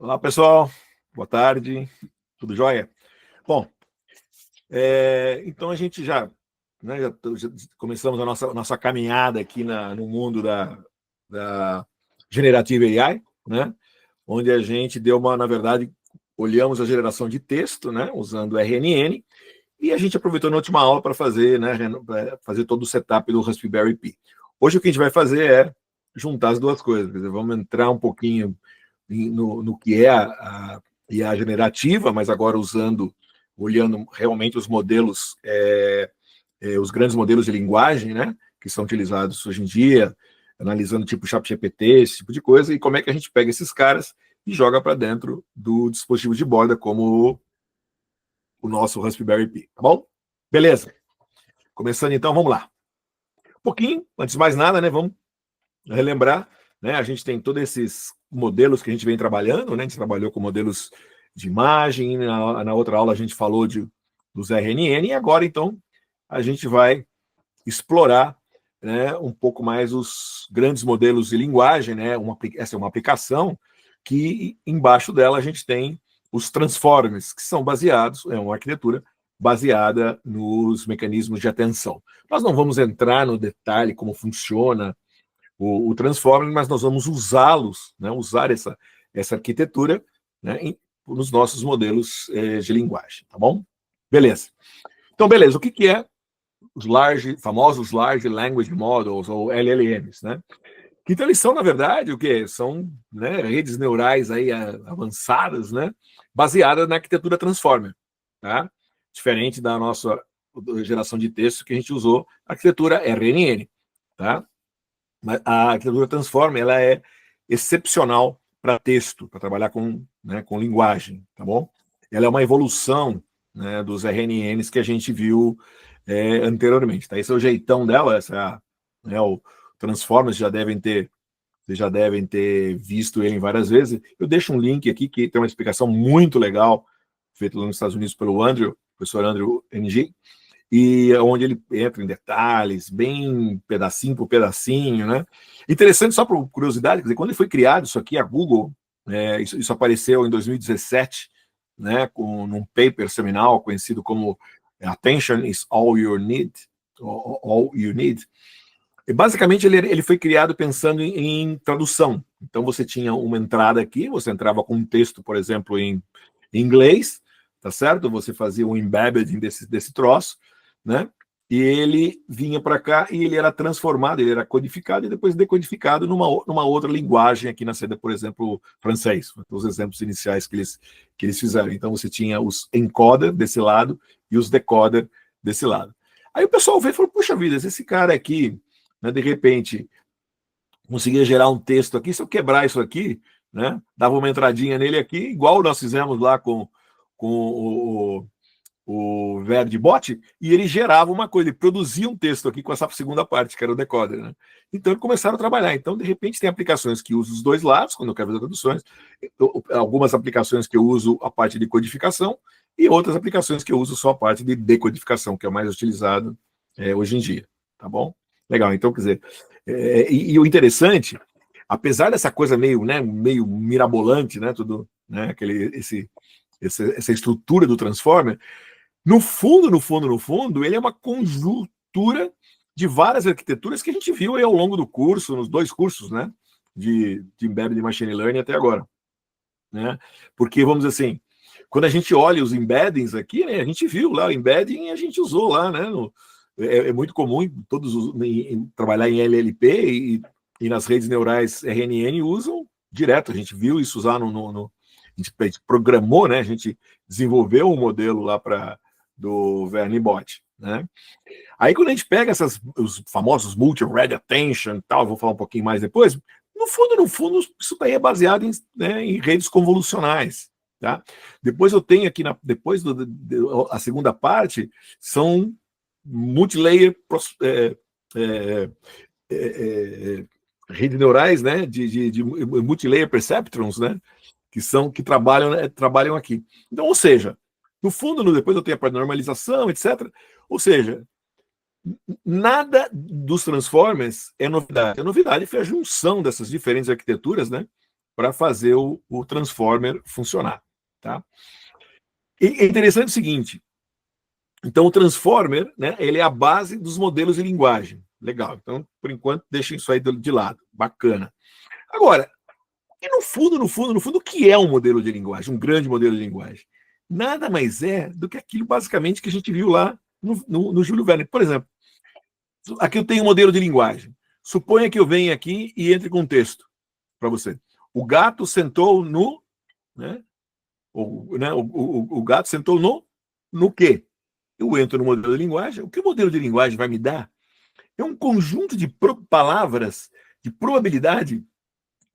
Olá, pessoal. Boa tarde. Tudo jóia? Bom, então a gente já começamos a nossa caminhada aqui no mundo da Generative AI, né? Onde a gente na verdade, olhamos a geração de texto, né? Usando RNN, e a gente aproveitou na última aula para fazer, né? Fazer todo o setup do Raspberry Pi. Hoje o que a gente vai fazer é juntar as duas coisas. Quer dizer, vamos entrar um pouquinho no que é a IA generativa, mas agora olhando realmente os modelos, os grandes modelos de linguagem, né, que são utilizados hoje em dia, analisando tipo ChatGPT, esse tipo de coisa, e como é que a gente pega esses caras e joga para dentro do dispositivo de borda, como o nosso Raspberry Pi, tá bom? Beleza. Começando então, vamos lá. Um pouquinho, antes de mais nada, né, vamos relembrar, né, a gente tem todos esses modelos que a gente vem trabalhando, né, a gente trabalhou com modelos de imagem, na outra aula a gente falou dos RNN, e agora, então, a gente vai explorar, né, um pouco mais os grandes modelos de linguagem, né, essa é uma aplicação que embaixo dela a gente tem os transformers, que são baseados, é uma arquitetura baseada nos mecanismos de atenção. Nós não vamos entrar no detalhe como funciona o transformer, mas nós vamos usá-los, né, usar essa arquitetura, né, nos nossos modelos de linguagem, tá bom? Beleza. Então, beleza, o que é os famosos Large Language Models, ou LLMs, né? Então, eles são, na verdade, o quê? São, né, redes neurais aí avançadas, né, baseadas na arquitetura Transformer, tá? Diferente da nossa geração de texto que a gente usou, a arquitetura RNN, tá? A arquitetura Transformer, ela é excepcional para texto, para trabalhar né, com linguagem, tá bom? Ela é uma evolução, né, dos RNNs que a gente viu anteriormente, tá? Esse é o jeitão dela, né, o Transformers vocês já devem ter visto ele várias vezes. Eu deixo um link aqui que tem uma explicação muito legal, feita lá nos Estados Unidos pelo professor Andrew Ng, e onde ele entra em detalhes, bem pedacinho por pedacinho, né? Interessante, só por curiosidade, quer dizer, quando ele foi criado, isso aqui, a Google, isso apareceu em 2017, né, num paper seminal conhecido como Attention is All You Need, All You Need. E basicamente, ele foi criado pensando em tradução. Então, você tinha uma entrada aqui, você entrava com um texto, por exemplo, em inglês, tá certo? Você fazia um embedding desse troço, né? E ele vinha para cá e ele era transformado, ele era codificado e depois decodificado numa outra linguagem aqui na CD, por exemplo, francês, os exemplos iniciais que eles fizeram. Então você tinha os encoder desse lado e os decoder desse lado. Aí o pessoal veio e falou, puxa vida, esse cara aqui, né, de repente, conseguia gerar um texto aqui, se eu quebrar isso aqui, né, dava uma entradinha nele aqui, igual nós fizemos lá com o Verdibot, e ele gerava uma coisa, ele produzia um texto aqui com essa segunda parte, que era o decoder, né? Então, eles começaram a trabalhar. Então, de repente, tem aplicações que usam os dois lados, quando eu quero fazer traduções, algumas aplicações que eu uso a parte de codificação, e outras aplicações que eu uso só a parte de decodificação, que é o mais utilizado hoje em dia, tá bom? Legal, então, quer dizer, e o interessante, apesar dessa coisa meio mirabolante, né, tudo, né, essa estrutura do Transformer, no fundo, ele é uma conjuntura de várias arquiteturas que a gente viu aí ao longo do curso, nos dois cursos, né, de Embedded Machine Learning até agora, né? Porque, vamos dizer assim, quando a gente olha os embeddings aqui, né, a gente viu lá o embedding e a gente usou lá, né? É muito comum trabalhar em LLP e nas redes neurais RNN usam direto. A gente viu isso usar a gente programou, né? A gente desenvolveu um modelo lá do Vernibot, né? Aí quando a gente pega os famosos multi-red attention, tal, vou falar um pouquinho mais depois. No fundo, isso daí é baseado em redes convolucionais, tá? Depois eu tenho aqui depois a segunda parte são multilayer redes neurais, né? De multilayer perceptrons, né? Que trabalham aqui. Então, ou seja, no fundo, depois eu tenho a parte de normalização, etc. Ou seja, nada dos Transformers é novidade. A novidade foi a junção dessas diferentes arquiteturas, né? para fazer o transformer funcionar. Tá? E é interessante o seguinte, então o transformer, né, ele é a base dos modelos de linguagem. Legal, então, por enquanto, deixa isso aí de lado. Bacana. Agora, e no fundo, o que é um modelo de linguagem, um grande modelo de linguagem? Nada mais é do que aquilo, basicamente, que a gente viu lá no Júlio Verne. Por exemplo, aqui eu tenho um modelo de linguagem. Suponha que eu venha aqui e entre com um texto para você. O gato sentou no... Né, o gato sentou no quê? Eu entro no modelo de linguagem. O que o modelo de linguagem vai me dar é um conjunto de palavras, de probabilidade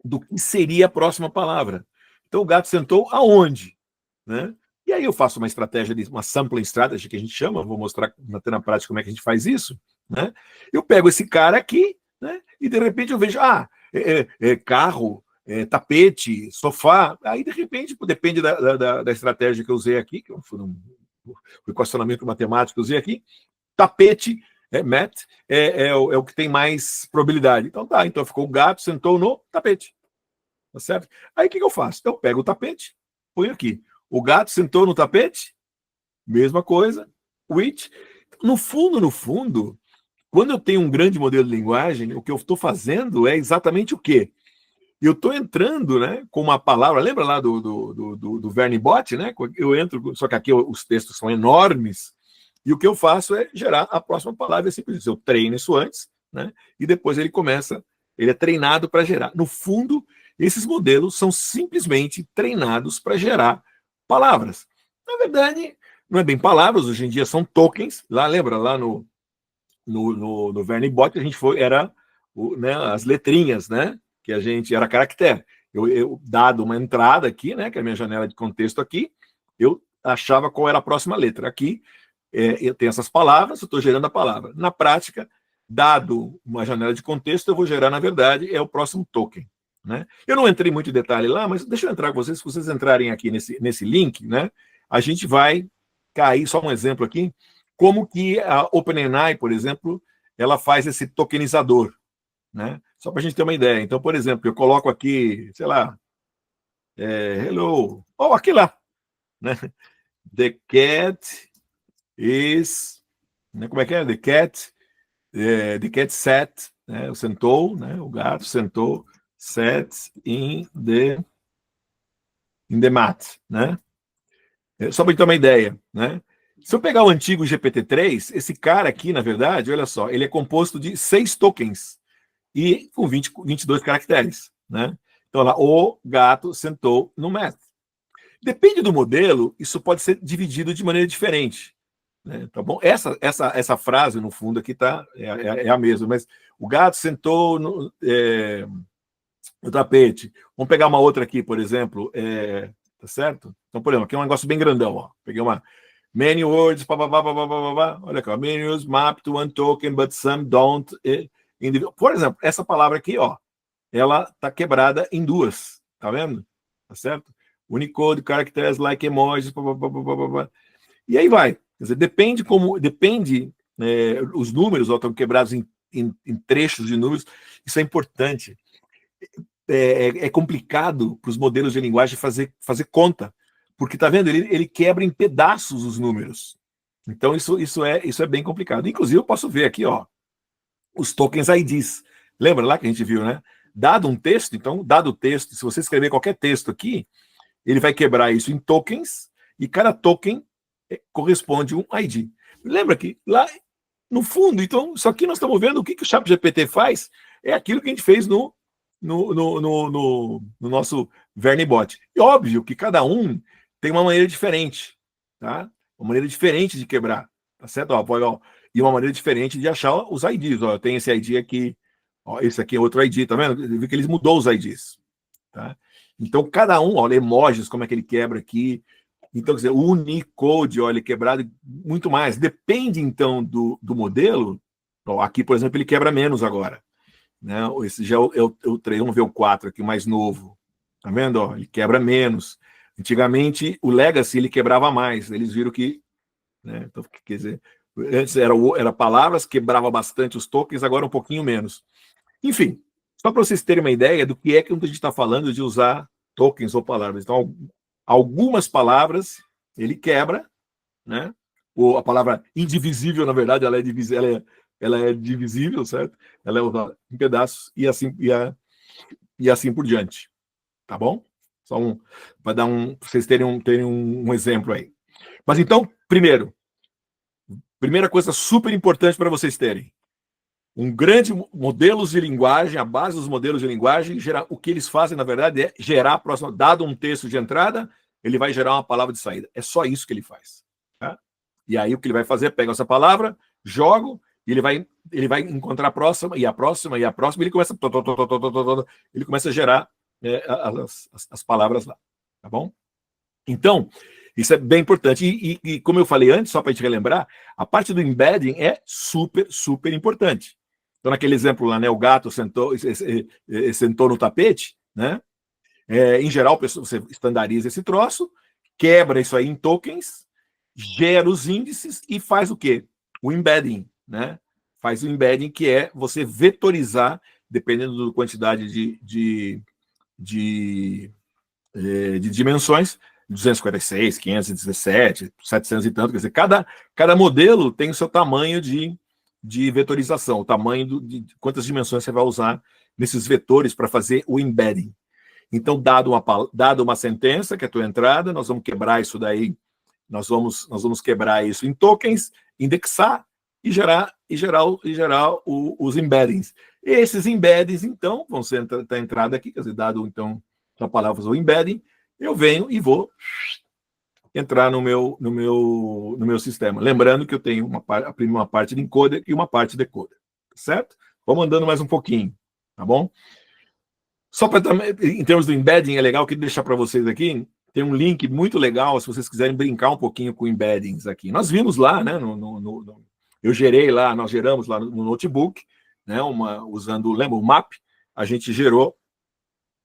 do que seria a próxima palavra. Então, o gato sentou aonde? Né? E aí eu faço uma estratégia, uma sampling strategy, que a gente chama, vou mostrar até na prática como é que a gente faz isso. Né? Eu pego esse cara aqui, né? E de repente eu vejo, carro, tapete, sofá. Aí, de repente, depende da estratégia que eu usei aqui, que foi o equacionamento matemático que eu usei aqui, tapete, mat, é o que tem mais probabilidade. Então tá, então ficou o gato, sentou no tapete. Tá certo? Aí o que eu faço? Eu pego o tapete, ponho aqui. O gato sentou no tapete, mesma coisa. Which, no fundo, quando eu tenho um grande modelo de linguagem, o que eu estou fazendo é exatamente o quê? Eu estou entrando, né, com uma palavra, lembra lá do Verne Bot, né? Eu entro, só que aqui os textos são enormes, e o que eu faço é gerar a próxima palavra, é simples. Eu treino isso antes, né? E depois ele é treinado para gerar. No fundo, esses modelos são simplesmente treinados para gerar palavras. Na verdade, não é bem palavras, hoje em dia são tokens. Lá, lembra, lá no Verne Bot, a gente era né, as letrinhas, né? Que a gente era caractere. Eu dado uma entrada aqui, né? Que é a minha janela de contexto aqui, eu achava qual era a próxima letra. Aqui eu tenho essas palavras, eu estou gerando a palavra. Na prática, dado uma janela de contexto, eu vou gerar, na verdade, o próximo token. Né? Eu não entrei muito em detalhe lá, mas deixa eu entrar com vocês. Se vocês entrarem aqui nesse link, né, a gente vai cair, só um exemplo aqui, como que a OpenAI, por exemplo, ela faz esse tokenizador. Né? Só para a gente ter uma ideia. Então, por exemplo, eu coloco aqui, sei lá, hello, aqui lá, né? The cat is, né? Como é que é? The cat sat, né? Sentou, né? O gato sentou, sat in the mat, né? Só para ter uma ideia, né? Se eu pegar o antigo GPT-3, esse cara aqui, na verdade, olha só, ele é composto de 6 tokens e com 22 caracteres, né? Então, lá, o gato sentou no mat. Depende do modelo, isso pode ser dividido de maneira diferente. Né? Tá bom? Essa frase, no fundo, aqui é a mesma, mas o gato sentou no tapete. Vamos pegar uma outra aqui, por exemplo. Tá certo? Então, por exemplo, aqui é um negócio bem grandão. Ó. Peguei uma many words, olha aqui, many words map to one token, but some don't. Por exemplo, essa palavra aqui, ó, ela tá quebrada em duas. Tá vendo? Tá certo? Unicode, characters like emojis, e aí vai. Quer dizer, depende, os números estão quebrados em trechos de números, isso é importante. É complicado para os modelos de linguagem fazer conta, porque tá vendo, ele quebra em pedaços os números. Então isso é bem complicado. Inclusive eu posso ver aqui, ó, os tokens IDs. Lembra lá que a gente viu, né? Dado um texto, então, dado o texto, se você escrever qualquer texto aqui, ele vai quebrar isso em tokens, e cada token corresponde a um ID. Lembra que lá, no fundo, então, isso aqui nós estamos vendo o que o ChatGPT faz, é aquilo que a gente fez no nosso VerneBot. E óbvio que cada um tem uma maneira diferente, tá? Uma maneira diferente de quebrar, tá certo? E uma maneira diferente de achar os IDs. Ó, tem esse ID aqui, ó, esse aqui é outro ID, tá vendo? Eu vi que ele mudou os IDs, tá? Então, cada um, olha, emojis, como é que ele quebra aqui. Então, quer dizer, o Unicode, olha, quebrado muito mais. Depende, então, do modelo. Ó, aqui, por exemplo, ele quebra menos agora. Né? Esse já é o 3, vamos ver o 4 aqui, o mais novo. Tá vendo? Ó, ele quebra menos. Antigamente, o Legacy, ele quebrava mais. Eles viram que... Né? Então, quer dizer, antes era palavras, quebrava bastante os tokens, agora um pouquinho menos. Enfim, Só para vocês terem uma ideia do que é que a gente está falando de usar tokens ou palavras. Então, algumas palavras ele quebra, né? A palavra indivisível, na verdade, ela é divisível, certo? Ela é usada em pedaços e assim por diante. Tá bom? Só para dar pra vocês terem um exemplo aí. Mas então, primeira coisa super importante para vocês terem. Modelos de linguagem, a base dos modelos de linguagem, o que eles fazem, na verdade, é gerar a próxima. Dado um texto de entrada, ele vai gerar uma palavra de saída. É só isso que ele faz. Tá? E aí o que ele vai fazer é pegar essa palavra, jogo, e ele vai encontrar a próxima, e a próxima, e a próxima, e ele começa a gerar as palavras lá. Tá bom? Então, isso é bem importante. E como eu falei antes, só para a gente relembrar, a parte do embedding é super, super importante. Então, naquele exemplo lá, né, o gato sentou no tapete, né? Em geral, você estandariza esse troço, quebra isso aí em tokens, gera os índices e faz o quê? O embedding, né? Faz o embedding, que é você vetorizar, dependendo da quantidade de dimensões, 256, 517, 700 e tanto, quer dizer, cada modelo tem o seu tamanho de vetorização, o tamanho de quantas dimensões você vai usar nesses vetores para fazer o embedding. Então, dado uma sentença, que é a tua entrada, nós vamos quebrar isso daí, nós vamos quebrar isso em tokens, indexar e gerar os embeddings. Esses embeddings, então, vão ser a entrada aqui, quer dizer, dado, então, a palavra o embedding, eu venho e vou entrar no meu sistema. Lembrando que eu tenho uma parte de encoder e uma parte de decoder, certo? Vamos andando mais um pouquinho, tá bom? Só para em termos do embedding, é legal que deixar para vocês aqui, tem um link muito legal, se vocês quiserem brincar um pouquinho com embeddings aqui. Nós vimos lá, né, nós geramos lá no notebook, né, usando, lembra, o map, a gente gerou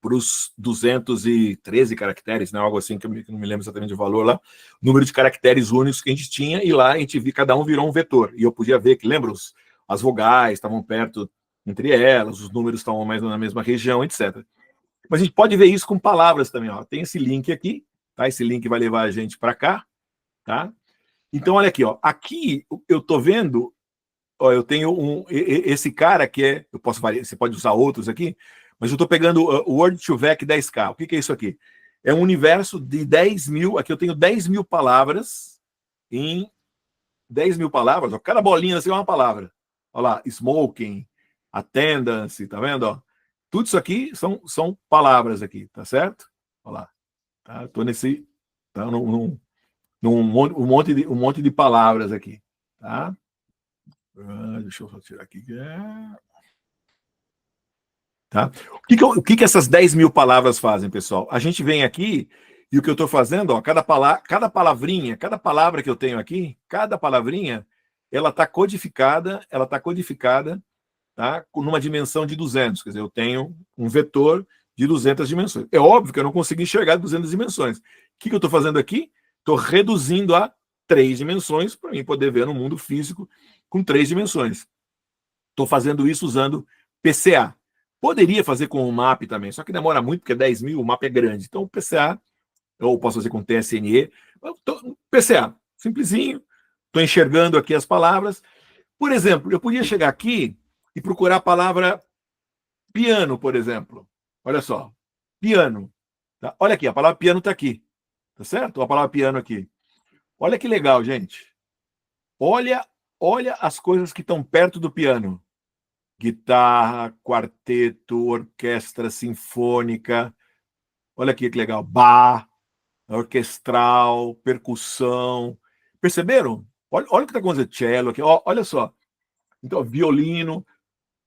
para os 213 caracteres, né, algo assim, que eu não me lembro exatamente o valor lá, número de caracteres únicos que a gente tinha, e lá a gente viu, cada um virou um vetor, e eu podia ver que, lembra, as vogais estavam perto entre elas, os números estavam mais na mesma região, etc. Mas a gente pode ver isso com palavras também, ó. Tem esse link aqui, tá? Esse link vai levar a gente para cá, tá? Então, olha aqui, ó. Aqui eu tô vendo, ó, eu tenho esse cara que é, eu posso variar, você pode usar outros aqui, mas eu estou pegando o Word2Vec 10K. O que é isso aqui? É um universo de 10 mil, aqui eu tenho 10 mil palavras em 10 mil palavras, ó, cada bolinha assim é uma palavra. Olha lá, smoking, attendance, tá vendo? Ó? Tudo isso aqui são palavras aqui, tá certo? Olha lá. Tá? Estou num monte de palavras aqui. Tá? Deixa eu só tirar aqui. Tá? O que essas 10 mil palavras fazem, pessoal? A gente vem aqui e o que eu estou fazendo, ó, cada palavrinha, cada palavra que eu tenho aqui, cada palavrinha, ela está codificada, tá, numa dimensão de 200. Quer dizer, eu tenho um vetor de 200 dimensões. É óbvio que eu não consigo enxergar 200 dimensões. O que eu estou fazendo aqui? Estou reduzindo a 3 dimensões para mim poder ver no mundo físico com 3 dimensões. Estou fazendo isso usando PCA. Poderia fazer com o MAP também, só que demora muito, porque 10 mil, o MAP é grande. Então, PCA, ou posso fazer com TSNE. PCA, simplesinho. Estou enxergando aqui as palavras. Por exemplo, eu podia chegar aqui e procurar a palavra piano, por exemplo. Olha só, piano. Tá? Olha aqui, a palavra piano está aqui. Tá certo? A palavra piano aqui. Olha que legal, gente. Olha as coisas que estão perto do piano. Guitarra, quarteto, orquestra sinfônica. Olha aqui que legal. Bar, orquestral, percussão. Perceberam? Olha o que está acontecendo. Cello aqui. Olha só. Então, violino,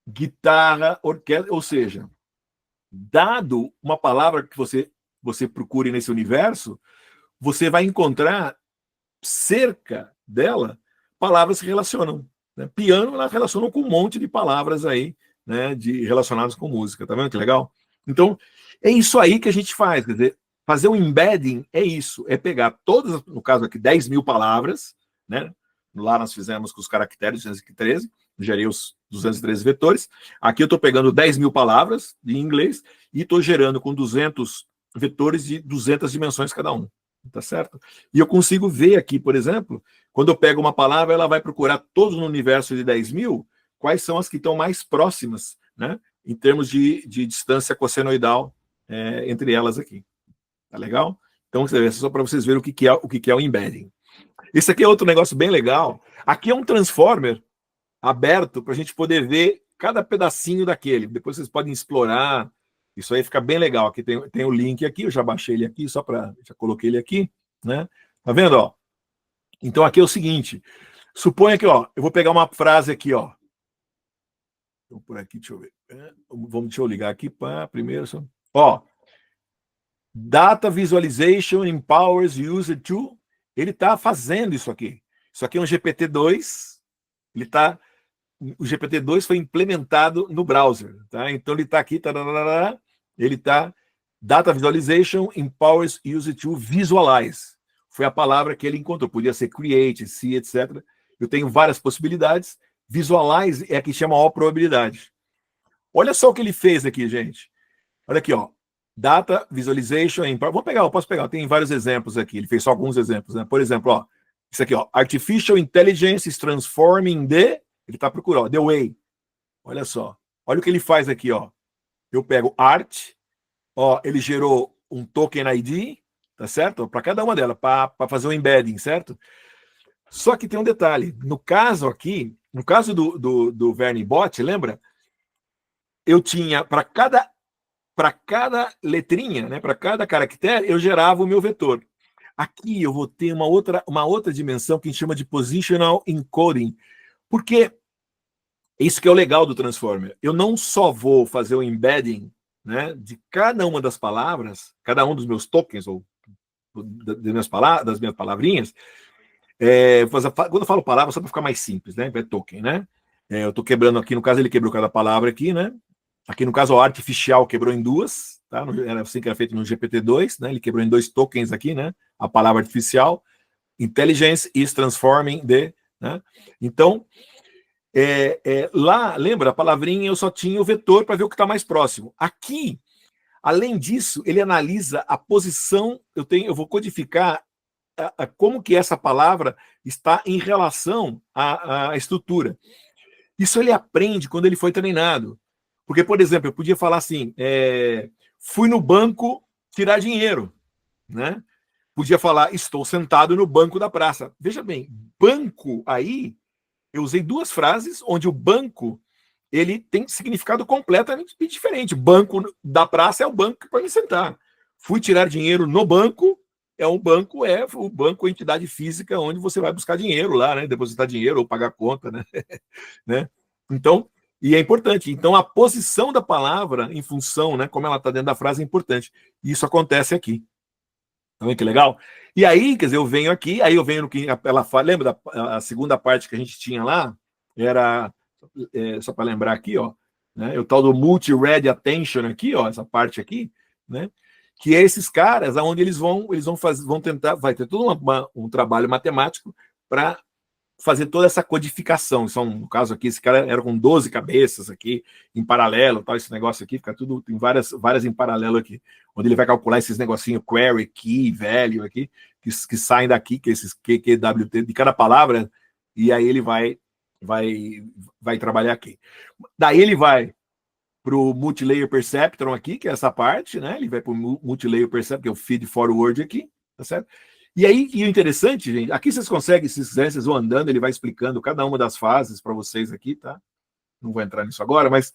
guitarra, orquestra. Ou seja, dado uma palavra que você procure nesse universo, você vai encontrar cerca dela palavras que relacionam. Né? Piano, ela relaciona com um monte de palavras aí, né, relacionadas com música. Tá vendo que legal? Então, é isso aí que a gente faz. Quer dizer, fazer um embedding é isso, é pegar todas, no caso aqui, 10 mil palavras, né? Lá nós fizemos com os caracteres 213, gerei os 213 vetores. Aqui eu estou pegando 10 mil palavras em inglês e estou gerando com 200 vetores de 200 dimensões cada um. Tá certo? E eu consigo ver aqui, por exemplo, quando eu pego uma palavra, ela vai procurar todos no universo de 10 mil, quais são as que estão mais próximas, né? Em termos de distância cossenoidal entre elas aqui. Tá legal? Então, é só para vocês verem o que é o embedding. Esse aqui é outro negócio bem legal. Aqui é um transformer aberto para a gente poder ver cada pedacinho daquele. Depois vocês podem explorar. Isso aí fica bem legal. Aqui tem o link aqui, eu já baixei ele aqui, já coloquei ele aqui, né? Tá vendo, ó? Então aqui é o seguinte, suponha que, ó, eu vou pegar uma frase aqui, ó. Então, por aqui, deixa eu ver. Deixa eu ligar aqui para primeiro. Ó, Data Visualization empowers user to... Ele está fazendo isso aqui. Isso aqui é um GPT-2. O GPT-2 foi implementado no browser, tá? Então ele está aqui, ele está Data Visualization empowers user to visualize. Foi a palavra que ele encontrou. Podia ser create, see, etc. Eu tenho várias possibilidades. Visualize é a que chama a maior probabilidade. Olha só o que ele fez aqui, gente. Olha aqui, ó. Data Visualization Vamos pegar, eu posso pegar. Tem vários exemplos aqui. Ele fez só alguns exemplos, né? Por exemplo, ó, isso aqui, ó. Artificial Intelligence is transforming the... Ele está procurando, the way. Olha só. Olha o que ele faz aqui, ó. Eu pego art, ó, ele gerou um token ID, tá certo? Para cada uma delas, para fazer o embedding, certo? Só que tem um detalhe. No caso aqui, no caso do VerniBot, lembra? Eu tinha, para cada letrinha, né, para cada caractere, eu gerava o meu vetor. Aqui eu vou ter uma outra dimensão que a gente chama de Positional Encoding. Porque isso que é o legal do Transformer. Eu não só vou fazer o embedding, né, de cada uma das palavras, cada um dos meus tokens, ou das minhas palavrinhas. Quando eu falo palavra, só para ficar mais simples, né? É token, né? Eu estou quebrando aqui, no caso, ele quebrou cada palavra aqui, né? Aqui, no caso, o artificial quebrou em duas, tá? Era assim que era feito no GPT-2, né? Ele quebrou em 2 tokens aqui, né? A palavra artificial. Intelligence is transforming the... Né? Então, lá, lembra, a palavrinha eu só tinha o vetor para ver o que está mais próximo. Aqui, além disso, ele analisa a posição, eu vou codificar como que essa palavra está em relação à estrutura. Isso ele aprende quando ele foi treinado. Porque, por exemplo, eu podia falar assim, fui no banco tirar dinheiro, né? Podia falar, estou sentado no banco da praça. Veja bem, banco aí, eu usei 2 frases onde o banco ele tem significado completamente diferente. Banco da praça é o banco para me sentar. Fui tirar dinheiro no banco, o banco a entidade física onde você vai buscar dinheiro lá, né? Depositar dinheiro ou pagar conta, né? né? Então, e é importante. Então, a posição da palavra em função, né, como ela está dentro da frase, é importante. E isso acontece aqui. Tá vendo que legal? E aí, quer dizer, eu venho aqui, aí eu venho no que ela fala. Lembra a segunda parte que a gente tinha lá? Era, só para lembrar aqui, ó, né, o tal do multi-read attention aqui, ó, essa parte aqui, né? Que é esses caras aonde eles vão tentar, vai ter todo um trabalho matemático para fazer toda essa codificação. No caso aqui, esse cara era com 12 cabeças aqui, em paralelo, tal, esse negócio aqui, fica tudo, tem várias em paralelo aqui, onde ele vai calcular esses negocinhos, query, key, value aqui, que saem daqui, que esses QQWT de cada palavra, e aí ele vai trabalhar aqui. Daí ele vai para o Multilayer Perceptron aqui, que é essa parte, né? Ele vai para o Multilayer Perceptron, que é o feed forward aqui, tá certo? E aí, e o interessante, gente, aqui vocês conseguem, se quiserem, vocês vão andando, ele vai explicando cada uma das fases para vocês aqui, tá? Não vou entrar nisso agora, mas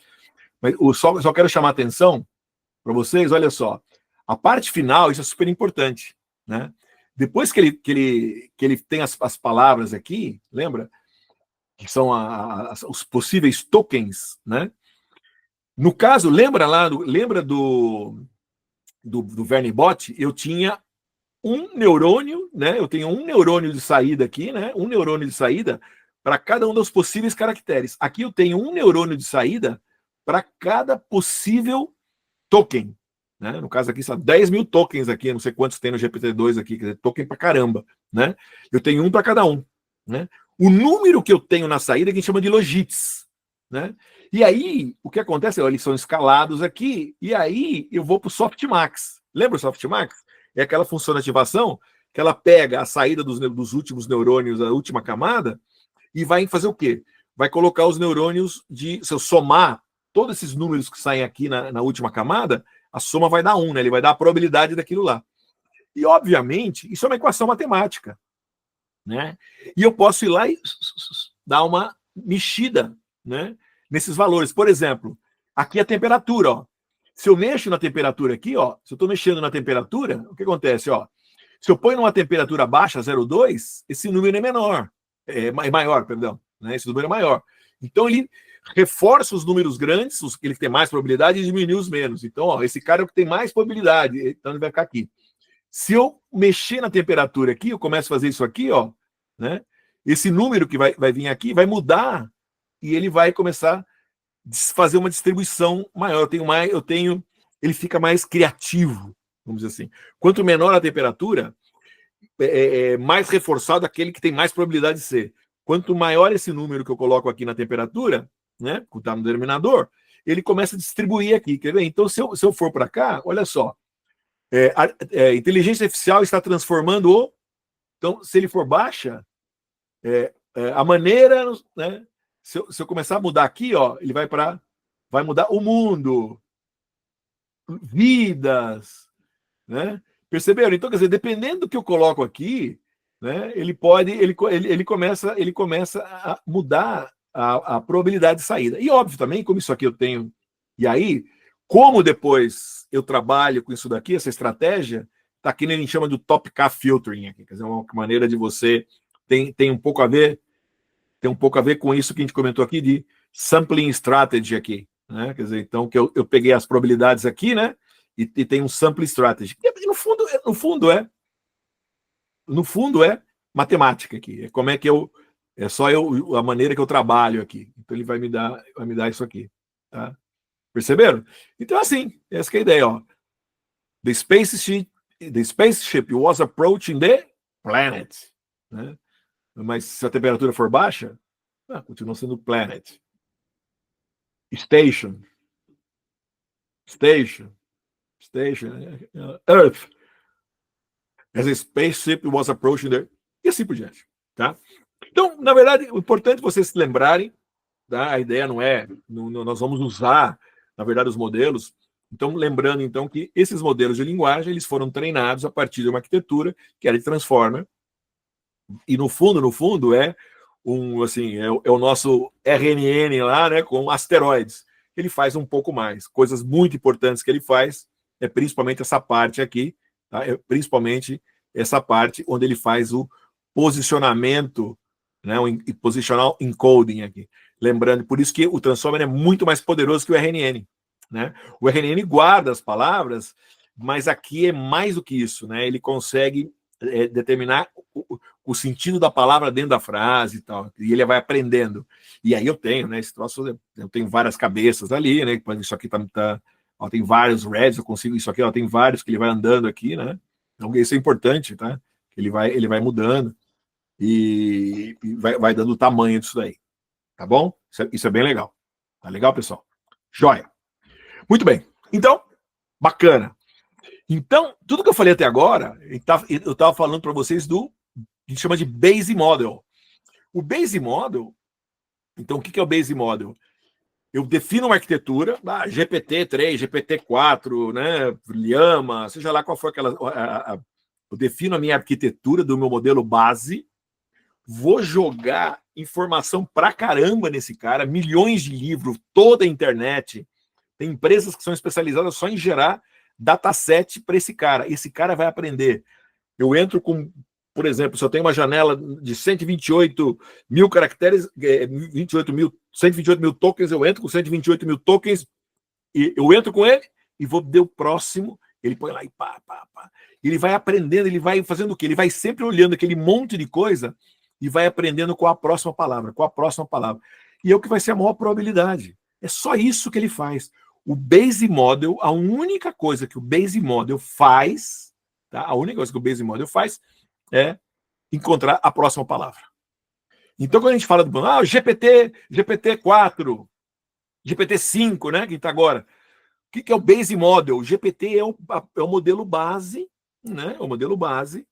só quero chamar a atenção para vocês, olha só. A parte final, isso é super importante, né? Depois que ele tem as palavras aqui, lembra? Que são os possíveis tokens, né? No caso, lembra do VerniBot? Eu tinha um neurônio, né? Eu tenho um neurônio de saída aqui, né? Um neurônio de saída para cada um dos possíveis caracteres. Aqui eu tenho um neurônio de saída para cada possível token, né? No caso aqui são 10 mil tokens aqui, não sei quantos tem no GPT-2 aqui, quer dizer, token para caramba, né? Eu tenho um para cada um, né? o número que eu tenho na saída que a gente chama de logits, né? E aí, o que acontece? Eles são escalados aqui, e aí eu vou para o softmax. Lembra o softmax? É aquela função de ativação que ela pega a saída dos últimos neurônios, a última camada, e vai fazer o quê? Vai colocar os neurônios se eu somar todos esses números que saem aqui na última camada, a soma vai dar 1, né? Ele vai dar a probabilidade daquilo lá. E, obviamente, isso é uma equação matemática, né? E eu posso ir lá e dar uma mexida, né, nesses valores. Por exemplo, aqui a temperatura, ó. Se eu mexo na temperatura aqui, ó, se eu estou mexendo na temperatura, o que acontece, ó? Se eu ponho numa temperatura baixa, 0,2, esse número é menor, é maior, perdão, né? Esse número é maior. Então ele reforça os números grandes, ele que tem mais probabilidade, e diminui os menos. Então, ó, esse cara é o que tem mais probabilidade, então ele vai ficar aqui. Se eu mexer na temperatura aqui, eu começo a fazer isso aqui, ó, né? Esse número que vai vir aqui vai mudar e ele vai começar a fazer uma distribuição maior. Ele fica mais criativo, vamos dizer assim. Quanto menor a temperatura, mais reforçado aquele que tem mais probabilidade de ser. Quanto maior esse número que eu coloco aqui na temperatura, né, que está no denominador, ele começa a distribuir aqui. Quer ver? Então, se eu for para cá, olha só. A inteligência artificial está transformando o... Então, se ele for baixa, a maneira, né, se eu começar a mudar aqui, ó, ele vai mudar o mundo, vidas, né? Perceberam? Então, quer dizer, dependendo do que eu coloco aqui, né, ele começa a mudar a probabilidade de saída. E óbvio também, como isso aqui eu tenho, e aí, como depois eu trabalho com isso daqui, essa estratégia, tá aqui, a gente chama do top-K filtering aqui, quer dizer, uma maneira de você tem um pouco a ver com isso que a gente comentou aqui de sampling strategy aqui, né? Quer dizer, então que eu peguei as probabilidades aqui, né? E tem um sampling strategy. E no fundo é matemática aqui. É como é que a maneira que eu trabalho aqui. Então ele vai me dar isso aqui, tá? Perceberam? Então assim, essa que é a ideia, ó. The spaceship was approaching the planet, né? Mas se a temperatura for baixa, continua sendo planet. Station, Earth. As a spaceship was approaching there. E assim por diante, tá? Então, na verdade, o importante é vocês se lembrarem, tá? A ideia não é... nós vamos usar, na verdade, os modelos. Então, lembrando, então, que esses modelos de linguagem, eles foram treinados a partir de uma arquitetura que era de Transformer. E, no fundo, é o nosso RNN lá, né, com asteroides. Ele faz um pouco mais. Coisas muito importantes que ele faz é principalmente essa parte aqui, tá? Principalmente essa parte onde ele faz o posicionamento, né, o positional encoding aqui. Lembrando, por isso que o Transformer é muito mais poderoso que o RNN, né? O RNN guarda as palavras, mas aqui é mais do que isso, né? Ele consegue determinar o sentido da palavra dentro da frase e tal, e ele vai aprendendo. E aí eu tenho, né, esse troço, eu tenho várias cabeças ali, né, isso aqui ó, tem vários reds, eu consigo, isso aqui, ó, tem vários que ele vai andando aqui, né, então isso é importante, tá, ele vai mudando e vai dando o tamanho disso daí, tá bom? Isso é bem legal, tá legal, pessoal? Joia! Muito bem, então, bacana. Então, tudo que eu falei até agora, eu estava falando para vocês do que a gente chama de Base Model. O Base Model, então o que é o Base Model? Eu defino uma arquitetura, GPT-3, GPT-4, né, Llama, seja lá qual for aquela... eu defino a minha arquitetura do meu modelo base, vou jogar informação pra caramba nesse cara, milhões de livros, toda a internet, tem empresas que são especializadas só em gerar dataset para esse cara. Esse cara vai aprender. Eu entro com, por exemplo, se eu tenho uma janela de 128 mil caracteres, 128 mil tokens, eu entro com 128 mil tokens, e eu entro com ele e vou dar o próximo, ele põe lá e pá. Ele vai aprendendo, ele vai fazendo o quê? Ele vai sempre olhando aquele monte de coisa e vai aprendendo com a próxima palavra. E é o que vai ser a maior probabilidade. É só isso que ele faz. O Base Model, a única coisa que o Base Model faz, tá? A única coisa que o Base Model faz é encontrar a próxima palavra. Então, quando a gente fala do o GPT-4, GPT-5, né, que está agora, o que é o Base Model? O GPT é o modelo base, né, o modelo base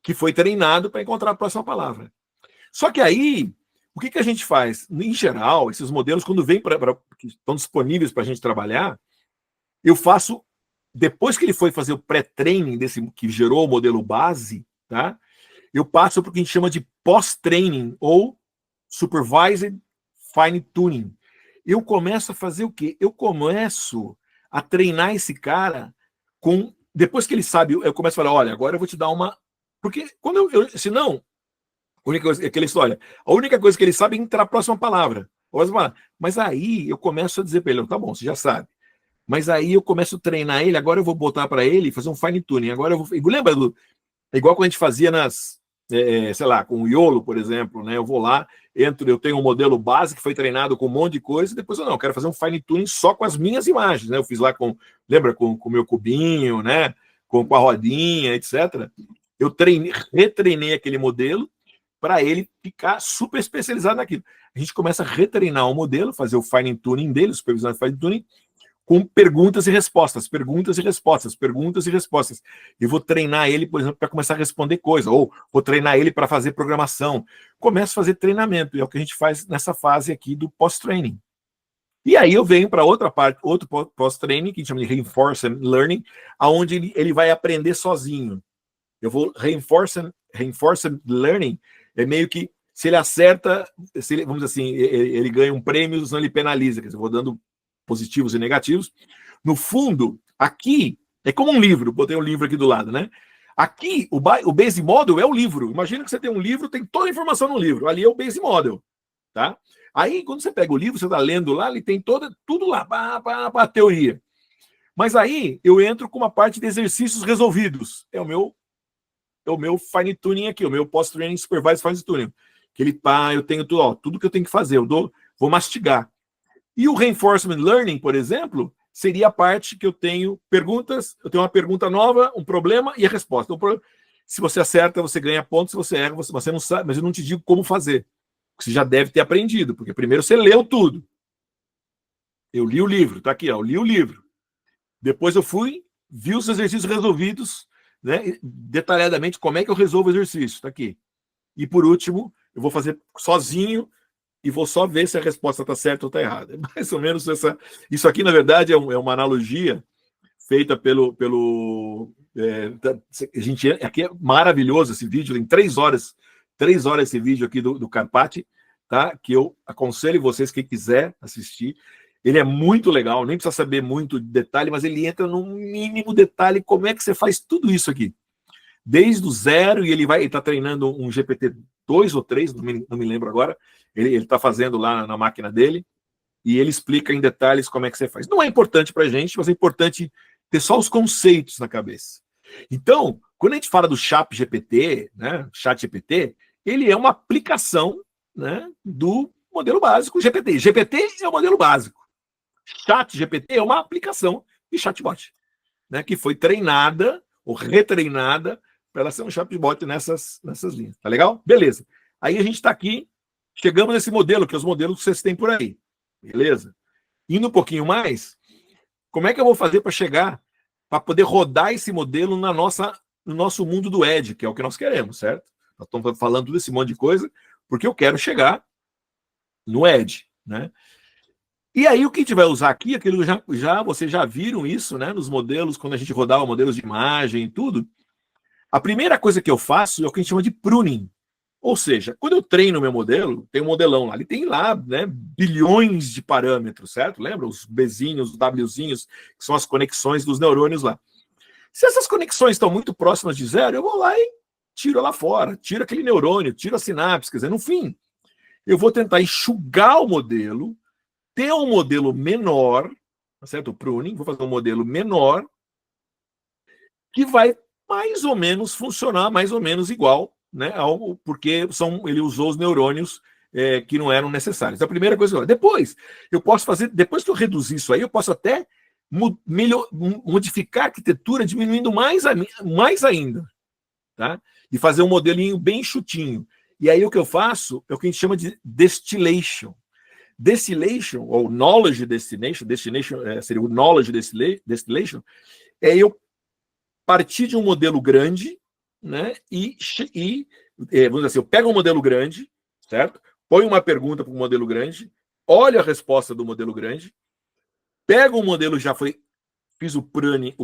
que foi treinado para encontrar a próxima palavra. Só que aí, o que a gente faz? Em geral, esses modelos, quando vêm que estão disponíveis para a gente trabalhar, eu faço, depois que ele foi fazer o pré-training desse que gerou o modelo base, tá? Eu passo para o que a gente chama de pós-training ou supervised fine tuning. Eu começo a fazer o quê? Eu começo a treinar esse cara com. Depois que ele sabe, eu começo a falar: olha, agora eu vou te dar uma. Porque quando senão, a única coisa, aquela história, a única coisa que ele sabe é entrar a próxima palavra. Mas aí eu começo a dizer para ele: tá bom, você já sabe. Mas aí eu começo a treinar ele, agora eu vou botar para ele fazer um fine tuning. Agora eu vou. Lembra do. É igual quando a gente fazia sei lá, com o YOLO, por exemplo, né? Eu vou lá, eu tenho um modelo base que foi treinado com um monte de coisa, e depois eu quero fazer um fine tuning só com as minhas imagens, né? Eu fiz lá lembra, com o meu cubinho, né? Com a rodinha, etc. Eu retreinei aquele modelo para ele ficar super especializado naquilo. A gente começa a retreinar o modelo, fazer o fine tuning dele, supervisão de fine tuning, com perguntas e respostas, perguntas e respostas, perguntas e respostas. E vou treinar ele, por exemplo, para começar a responder coisa, ou vou treinar ele para fazer programação. Começo a fazer treinamento, e é o que a gente faz nessa fase aqui do pós-training. E aí eu venho para outra parte, outro pós-training, que a gente chama de reinforcement learning, aonde ele vai aprender sozinho. Eu vou reinforcement learning, é meio que se ele acerta, vamos dizer assim, ele ganha um prêmio, senão ele penaliza, quer dizer, eu vou dando positivos e negativos. No fundo, aqui é como um livro, botei um livro aqui do lado, né? Aqui, o Base Model é o livro. Imagina que você tem um livro, tem toda a informação no livro. Ali é o Base Model, tá? Aí, quando você pega o livro, você está lendo lá, ele tem tudo lá, a teoria. Mas aí, eu entro com uma parte de exercícios resolvidos. É o meu fine tuning aqui, o meu post-training supervised fine tuning. Que eu tenho tudo que eu tenho que fazer, vou mastigar. E o reinforcement learning, por exemplo, seria a parte que eu tenho perguntas, eu tenho uma pergunta nova, um problema e a resposta. Então, se você acerta, você ganha ponto, se você erra, você não sabe, mas eu não te digo como fazer. Você já deve ter aprendido, porque primeiro você leu tudo. Eu li o livro, tá aqui, ó, eu li o livro. Depois eu vi os exercícios resolvidos, né, detalhadamente como é que eu resolvo o exercício, tá aqui. E por último, eu vou fazer sozinho e vou só ver se a resposta está certa ou está errada. É mais ou menos isso aqui, na verdade, é uma analogia feita pelo a gente, aqui é maravilhoso esse vídeo, tem 3 horas esse vídeo aqui do Carpati, tá? Que eu aconselho vocês, quem quiser assistir. Ele é muito legal, nem precisa saber muito de detalhe, mas ele entra no mínimo detalhe como é que você faz tudo isso aqui. Desde o zero, e ele está treinando um GPT-2 ou 3, não me lembro agora. Ele está fazendo lá na máquina dele, e ele explica em detalhes como é que você faz. Não é importante para a gente, mas é importante ter só os conceitos na cabeça. Então, quando a gente fala do ChatGPT, né, ChatGPT, ele é uma aplicação, né, do modelo básico GPT. GPT é o modelo básico. ChatGPT é uma aplicação de chatbot, né, que foi treinada ou retreinada para ela ser um chatbot nessas linhas. Tá legal? Beleza. Aí a gente está aqui, chegamos nesse modelo, que é os modelos que vocês têm por aí. Beleza? Indo um pouquinho mais, como é que eu vou fazer para chegar, para poder rodar esse modelo no nosso mundo do Edge, que é o que nós queremos, certo? Nós estamos falando tudo esse monte de coisa, porque eu quero chegar no Edge, né? E aí o que a gente vai usar aqui, aquilo vocês já viram isso, né? Nos modelos, quando a gente rodava modelos de imagem e tudo. A primeira coisa que eu faço é o que a gente chama de pruning. Ou seja, quando eu treino o meu modelo, tem um modelão lá, ele tem lá, né, bilhões de parâmetros, certo? Lembra? Os Bzinhos, os Wzinhos, que são as conexões dos neurônios lá. Se essas conexões estão muito próximas de zero, eu vou lá e tiro lá fora, tiro aquele neurônio, tiro a sinapse, quer dizer, no fim, eu vou tentar enxugar o modelo, ter um modelo menor, certo? O pruning, vou fazer um modelo menor, que vai mais ou menos funcionar mais ou menos igual, né? Porque ele usou os neurônios que não eram necessários. A primeira coisa. Depois, eu posso fazer, depois que eu reduzir isso aí, eu posso até modificar a arquitetura, diminuindo mais ainda, tá? E fazer um modelinho bem chutinho. E aí o que eu faço é o que a gente chama de distillation. Distillation, ou knowledge destination, seria o knowledge distillation, é eu partir de um modelo grande, né? Vamos dizer assim, eu pego um modelo grande, certo? Põe uma pergunta para o modelo grande, olho a resposta do modelo grande, pego um modelo que já foi, fiz o pruning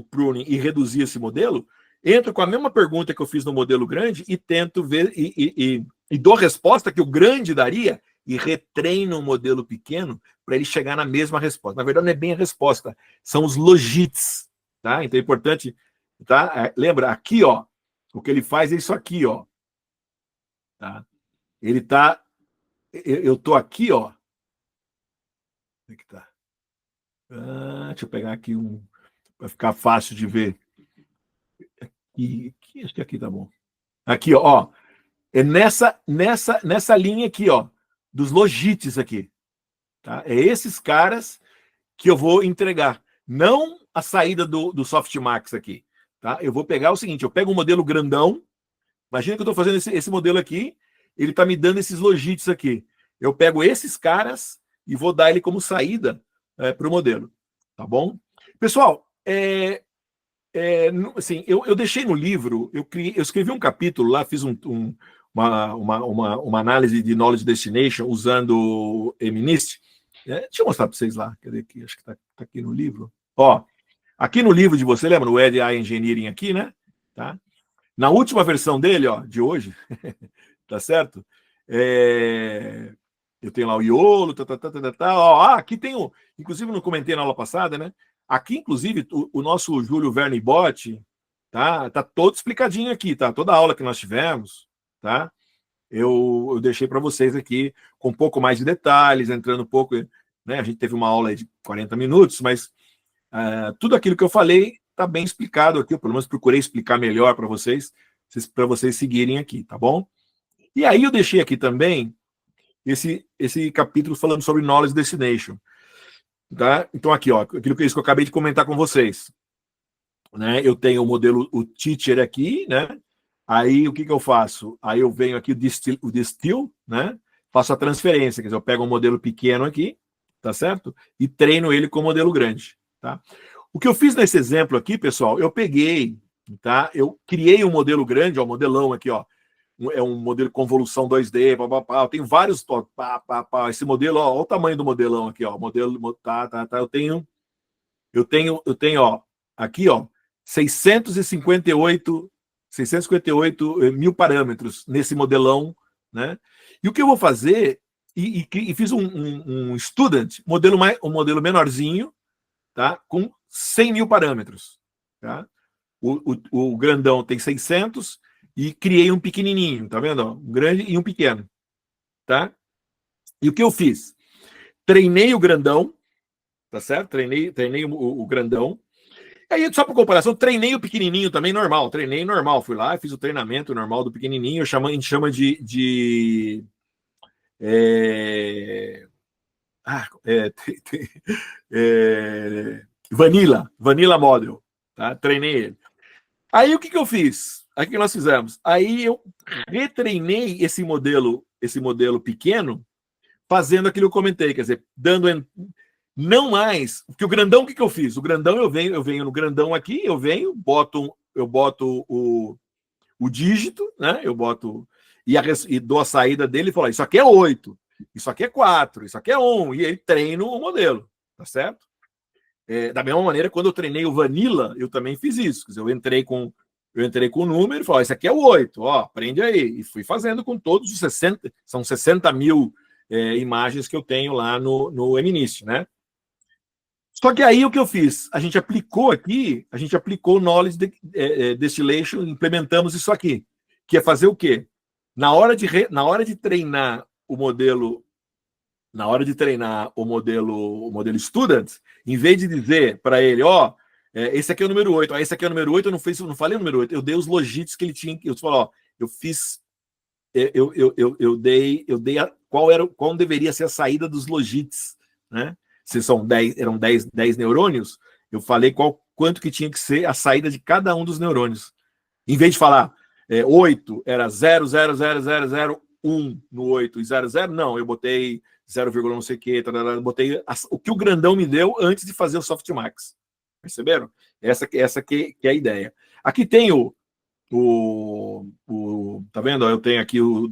e reduzi esse modelo, entro com a mesma pergunta que eu fiz no modelo grande e tento ver e dou a resposta que o grande daria e retreino um modelo pequeno para ele chegar na mesma resposta. Na verdade, não é bem a resposta, são os logits, tá? Então é importante, tá? Lembra, aqui, ó, o que ele faz é isso aqui, ó. Tá? Ele tá... Eu tô aqui, ó. Como é que tá? Deixa eu pegar aqui para ficar fácil de ver. Acho que aqui tá bom. Aqui, ó. É nessa linha aqui, ó, dos logits aqui. Tá? É esses caras que eu vou entregar. Não a saída do Softmax aqui. Tá? Eu vou pegar o seguinte, eu pego um modelo grandão. Imagina que eu estou fazendo esse modelo aqui, ele está me dando esses logits aqui. Eu pego esses caras e vou dar ele como saída para o modelo. Tá bom? Pessoal, assim, eu deixei no livro, eu escrevi um capítulo lá, fiz uma análise de Knowledge Destination usando o MNIST. Deixa eu mostrar para vocês lá. Cadê aqui? Acho que está aqui no livro. Ó, aqui no livro de você, lembra? No EDI Engineering aqui, né? Tá? Na última versão dele, ó, de hoje, tá certo? Eu tenho lá o IOLO, ó, aqui tem o... Inclusive, não comentei na aula passada, né? Aqui, inclusive, o nosso Júlio Verne Botti, tá todo explicadinho aqui, tá? Toda a aula que nós tivemos, tá? Eu deixei para vocês aqui com um pouco mais de detalhes, entrando um pouco, né? A gente teve uma aula de 40 minutos, mas tudo aquilo que eu falei está bem explicado aqui, eu pelo menos procurei explicar melhor para vocês seguirem aqui, tá bom? E aí eu deixei aqui também esse capítulo falando sobre Knowledge Destination. Tá? Então aqui, ó, aquilo que eu acabei de comentar com vocês. Né? Eu tenho o modelo, o teacher aqui, né? Aí o que eu faço? Aí eu venho aqui o distill, né? Faço a transferência, quer dizer, eu pego um modelo pequeno aqui, tá certo? E treino ele com o modelo grande, tá? O que eu fiz nesse exemplo aqui, pessoal, eu peguei, tá? Eu criei um modelo grande, ó, modelão aqui, ó. É um modelo de convolução 2D, eu tenho vários, esse modelo, ó, olha o tamanho do modelão aqui, ó, modelo, eu tenho, ó, aqui, ó, 658 mil parâmetros nesse modelão, né? E o que eu vou fazer, e fiz um student, um modelo menorzinho, tá? Com 100 mil parâmetros, tá? O grandão tem 600 e criei um pequenininho, tá vendo? Um grande e um pequeno, tá? E o que eu fiz? Treinei o grandão, tá certo? Treinei o grandão. E aí, só por comparação, treinei o pequenininho também normal. Treinei normal, fui lá, fiz o treinamento normal do pequenininho. A gente chama de Vanilla Model, tá? Treinei ele. Aí o que eu fiz? Aí o que nós fizemos? Aí eu retreinei esse modelo pequeno, fazendo aquilo que eu comentei, quer dizer, não mais, porque o grandão, o que eu fiz? O grandão, eu venho no grandão aqui, eu boto o dígito, né? Eu boto e dou a saída dele e falo, isso aqui é 8, isso aqui é 4, isso aqui é 1, e aí treino o modelo, tá certo? Da mesma maneira, quando eu treinei o Vanilla, eu também fiz isso. Quer dizer, eu entrei com o número e falei, isso aqui é o 8, ó, aprende aí. E fui fazendo com todos os 60, são 60 mil imagens que eu tenho lá no MNIST, né? Só que aí o que eu fiz? A gente aplicou o Knowledge Distillation, implementamos isso aqui, que é fazer o quê? Na hora de treinar o modelo student, em vez de dizer para ele, ó, esse aqui é o número 8, esse aqui é o número 8, eu não falei o número 8, eu dei os logits que ele tinha, eu falei, ó, eu fiz, eu dei qual deveria ser a saída dos logits, né? Se eram 10 neurônios, eu falei quanto que tinha que ser a saída de cada um dos neurônios. Em vez de falar 8, era 0,00000 1 no 8 e 0, 0. Não, eu botei 0, não sei o que, botei o que o grandão me deu antes de fazer o softmax. Perceberam? Essa que é a ideia. Aqui tem tá vendo? Eu tenho aqui o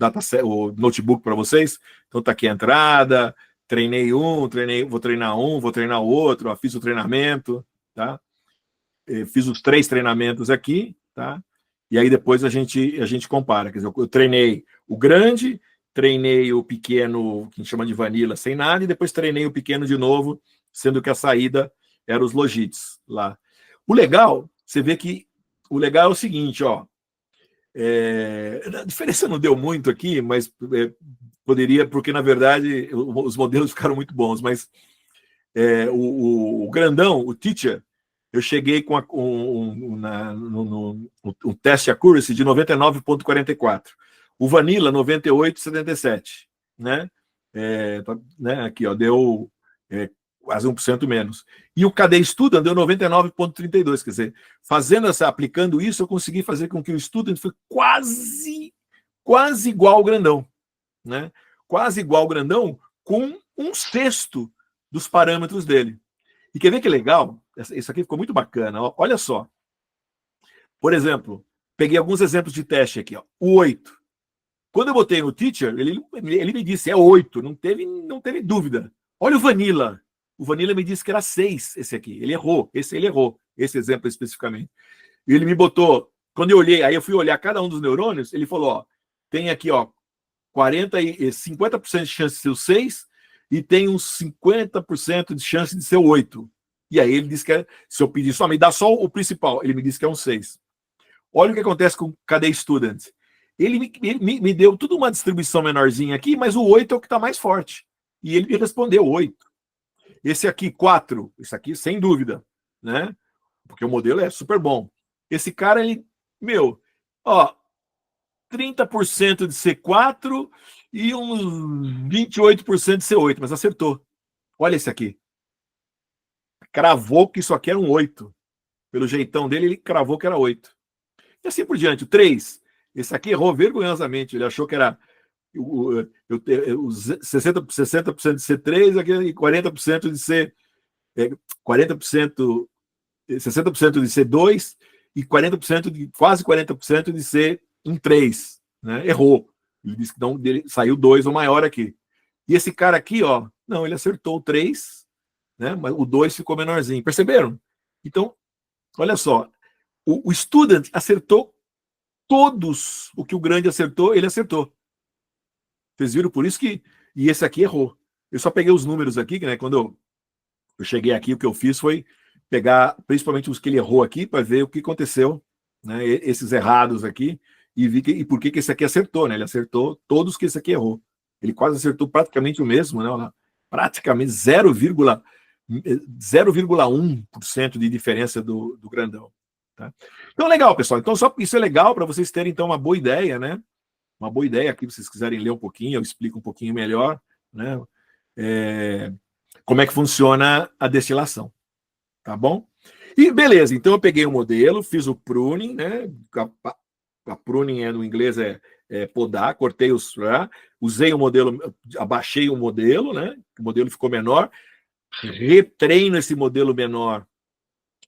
notebook para vocês. Então tá aqui a entrada, vou treinar o outro, ó, fiz o treinamento, tá? Fiz os 3 treinamentos aqui, tá? E aí depois a gente compara. Quer dizer, eu treinei o grande, treinei o pequeno, que a gente chama de vanilla, sem nada, e depois treinei o pequeno de novo, sendo que a saída era os Logits lá. O legal, você vê que o legal é o seguinte, ó. A diferença não deu muito aqui, mas poderia, porque na verdade os modelos ficaram muito bons, mas o grandão, o teacher, eu cheguei com um teste accuracy de 99,44. O Vanilla, 98,77. Né? Aqui, ó, deu quase 1% menos. E o KD Student deu 99,32. Quer dizer, aplicando isso, eu consegui fazer com que o Student foi quase igual ao grandão. Né? Quase igual ao grandão, com 1/6 dos parâmetros dele. E quer ver que legal? Isso aqui ficou muito bacana. Ó. Olha só. Por exemplo, peguei alguns exemplos de teste aqui. Ó. O 8. Quando eu botei no teacher, ele me disse, é 8. Não teve dúvida. Olha o Vanilla. O Vanilla me disse que era 6, esse aqui. Ele errou. Ele errou. Esse exemplo especificamente. E ele me botou... Quando eu olhei, aí eu fui olhar cada um dos neurônios, ele falou, ó, tem aqui, ó, 50% de chance de ser o 6 e tem uns 50% de chance de ser o 8. E aí ele disse que se eu pedir só, me dá só o principal, ele me disse que é um 6. Olha o que acontece com o KD Student. Ele me deu tudo uma distribuição menorzinha aqui, mas o 8 é o que está mais forte. E ele me respondeu 8. Esse aqui, 4. Esse aqui, sem dúvida. Né? Porque o modelo é super bom. Esse cara, ele... ó, 30% de C4 e uns 28% de C8, mas acertou. Olha esse aqui. Cravou que isso aqui era um 8. Pelo jeitão dele, ele cravou que era 8. E assim por diante. O 3. Esse aqui errou vergonhosamente. Ele achou que era 60% de C3 e 40% de C... 40%... 60% de C2 e 40% quase 40% de C3. Né? Errou. Ele disse que não, dele saiu 2 ou maior aqui. E esse cara aqui, ó, não, ele acertou o 3, né? Mas o 2 ficou menorzinho. Perceberam? Então, olha só. O student acertou todos o que o grande acertou, ele acertou. Vocês viram? Por isso que... E esse aqui errou. Eu só peguei os números aqui, né? Quando eu cheguei aqui, o que eu fiz foi pegar principalmente os que ele errou aqui para ver o que aconteceu, né? Esses errados aqui, e por que esse aqui acertou, né? Ele acertou todos que esse aqui errou. Ele quase acertou praticamente o mesmo, né? Praticamente 0,1% de diferença do grandão. Tá? Então, legal, pessoal. Então, só isso é legal para vocês terem, então, uma boa ideia, né? Uma boa ideia aqui, se vocês quiserem ler um pouquinho, eu explico um pouquinho melhor, né? Como é que funciona a destilação. Tá bom? E beleza, então eu peguei o modelo, fiz o pruning, né? A pruning no inglês é podar, cortei usei o modelo, abaixei o modelo, né? O modelo ficou menor, retreino esse modelo menor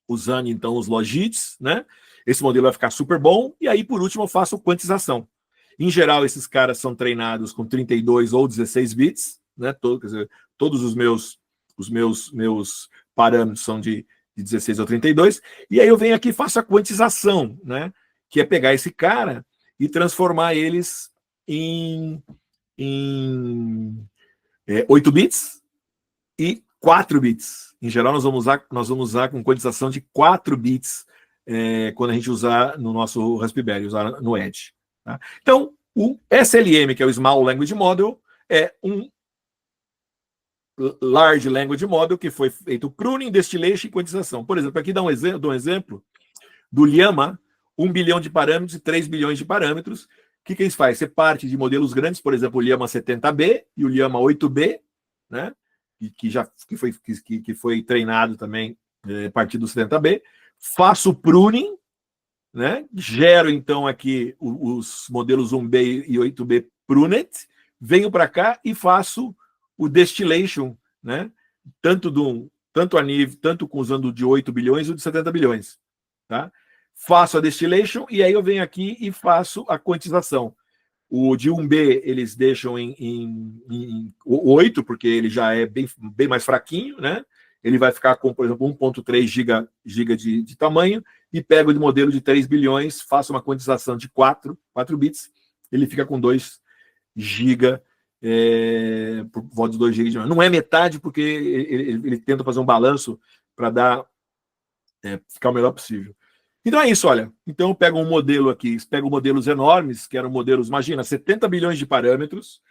usando então os Logits, né? Esse modelo vai ficar super bom, e aí por último eu faço quantização. Em geral, esses caras são treinados com 32 ou 16 bits, né? Quer dizer, todos os meus parâmetros são de 16 ou 32, e aí eu venho aqui e faço a quantização, né? Que é pegar esse cara e transformar eles em 8 bits e 4 bits. Em geral, nós vamos usar com quantização de 4 bits quando a gente usar no nosso Raspberry, usar no Edge. Tá? Então, o SLM, que é o Small Language Model, é um Large Language Model que foi feito pruning, distillation e quantização. Por exemplo, aqui dou um exemplo do Llama, 1 bilhão de parâmetros e 3 bilhões de parâmetros. O que eles fazem? Você parte de modelos grandes, por exemplo, o Llama 70B e o Llama 8B, né? que foi treinado também a partir do 70B. Faço o pruning, né? Gero, então, aqui os modelos 1B e 8B Prunet, venho para cá e faço o distillation, né? Tanto a nível, tanto usando de 8 bilhões ou de 70 bilhões, tá? Faço a distillation e aí eu venho aqui e faço a quantização. O de 1B eles deixam em 8, porque ele já é bem mais fraquinho, né? Ele vai ficar com, por exemplo, 1,3 giga de tamanho, e pego de modelo de 3 bilhões, faço uma quantização de 4 bits, ele fica com 2 GB, por volta de 2 GB de memória. Não é metade, porque ele tenta fazer um balanço para dar ficar o melhor possível. Então é isso, olha. Então eu pego um modelo aqui, pego modelos enormes, que eram modelos, imagina, 70 bilhões de parâmetros.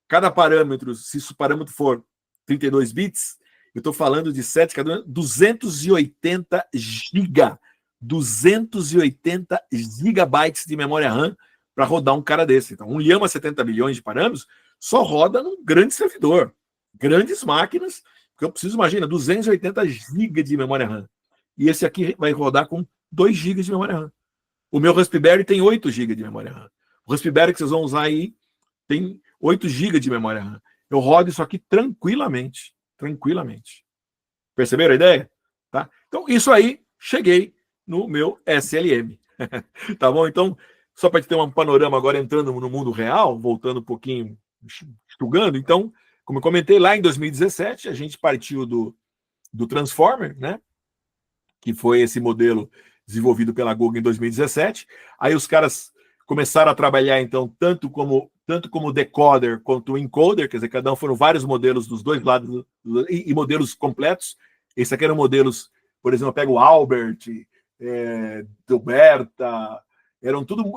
Cada parâmetro, se o parâmetro for 32 bits, eu estou falando de 7, cada 280 giga. 280 gigabytes de memória RAM para rodar um cara desse. Então, um Llama 70 bilhões de parâmetros só roda num grande servidor. Grandes máquinas, porque eu preciso, imagina, 280 gigas de memória RAM. E esse aqui vai rodar com 2 GB de memória RAM. O meu Raspberry tem 8 GB de memória RAM. O Raspberry que vocês vão usar aí tem 8 GB de memória RAM. Eu rodo isso aqui tranquilamente. Tranquilamente. Perceberam a ideia? Tá? Então, isso aí, cheguei no meu SLM. Tá bom? Então, só para ter um panorama agora entrando no mundo real, voltando um pouquinho, estugando. Então, como eu comentei, lá em 2017, a gente partiu do Transformer, né? Que foi esse modelo desenvolvido pela Google em 2017. Aí os caras começaram a trabalhar, então, tanto como decoder quanto encoder, quer dizer, cada um foram vários modelos dos dois lados, e modelos completos. Esse aqui eram modelos, por exemplo, eu pego o Albert, Delberta, eram tudo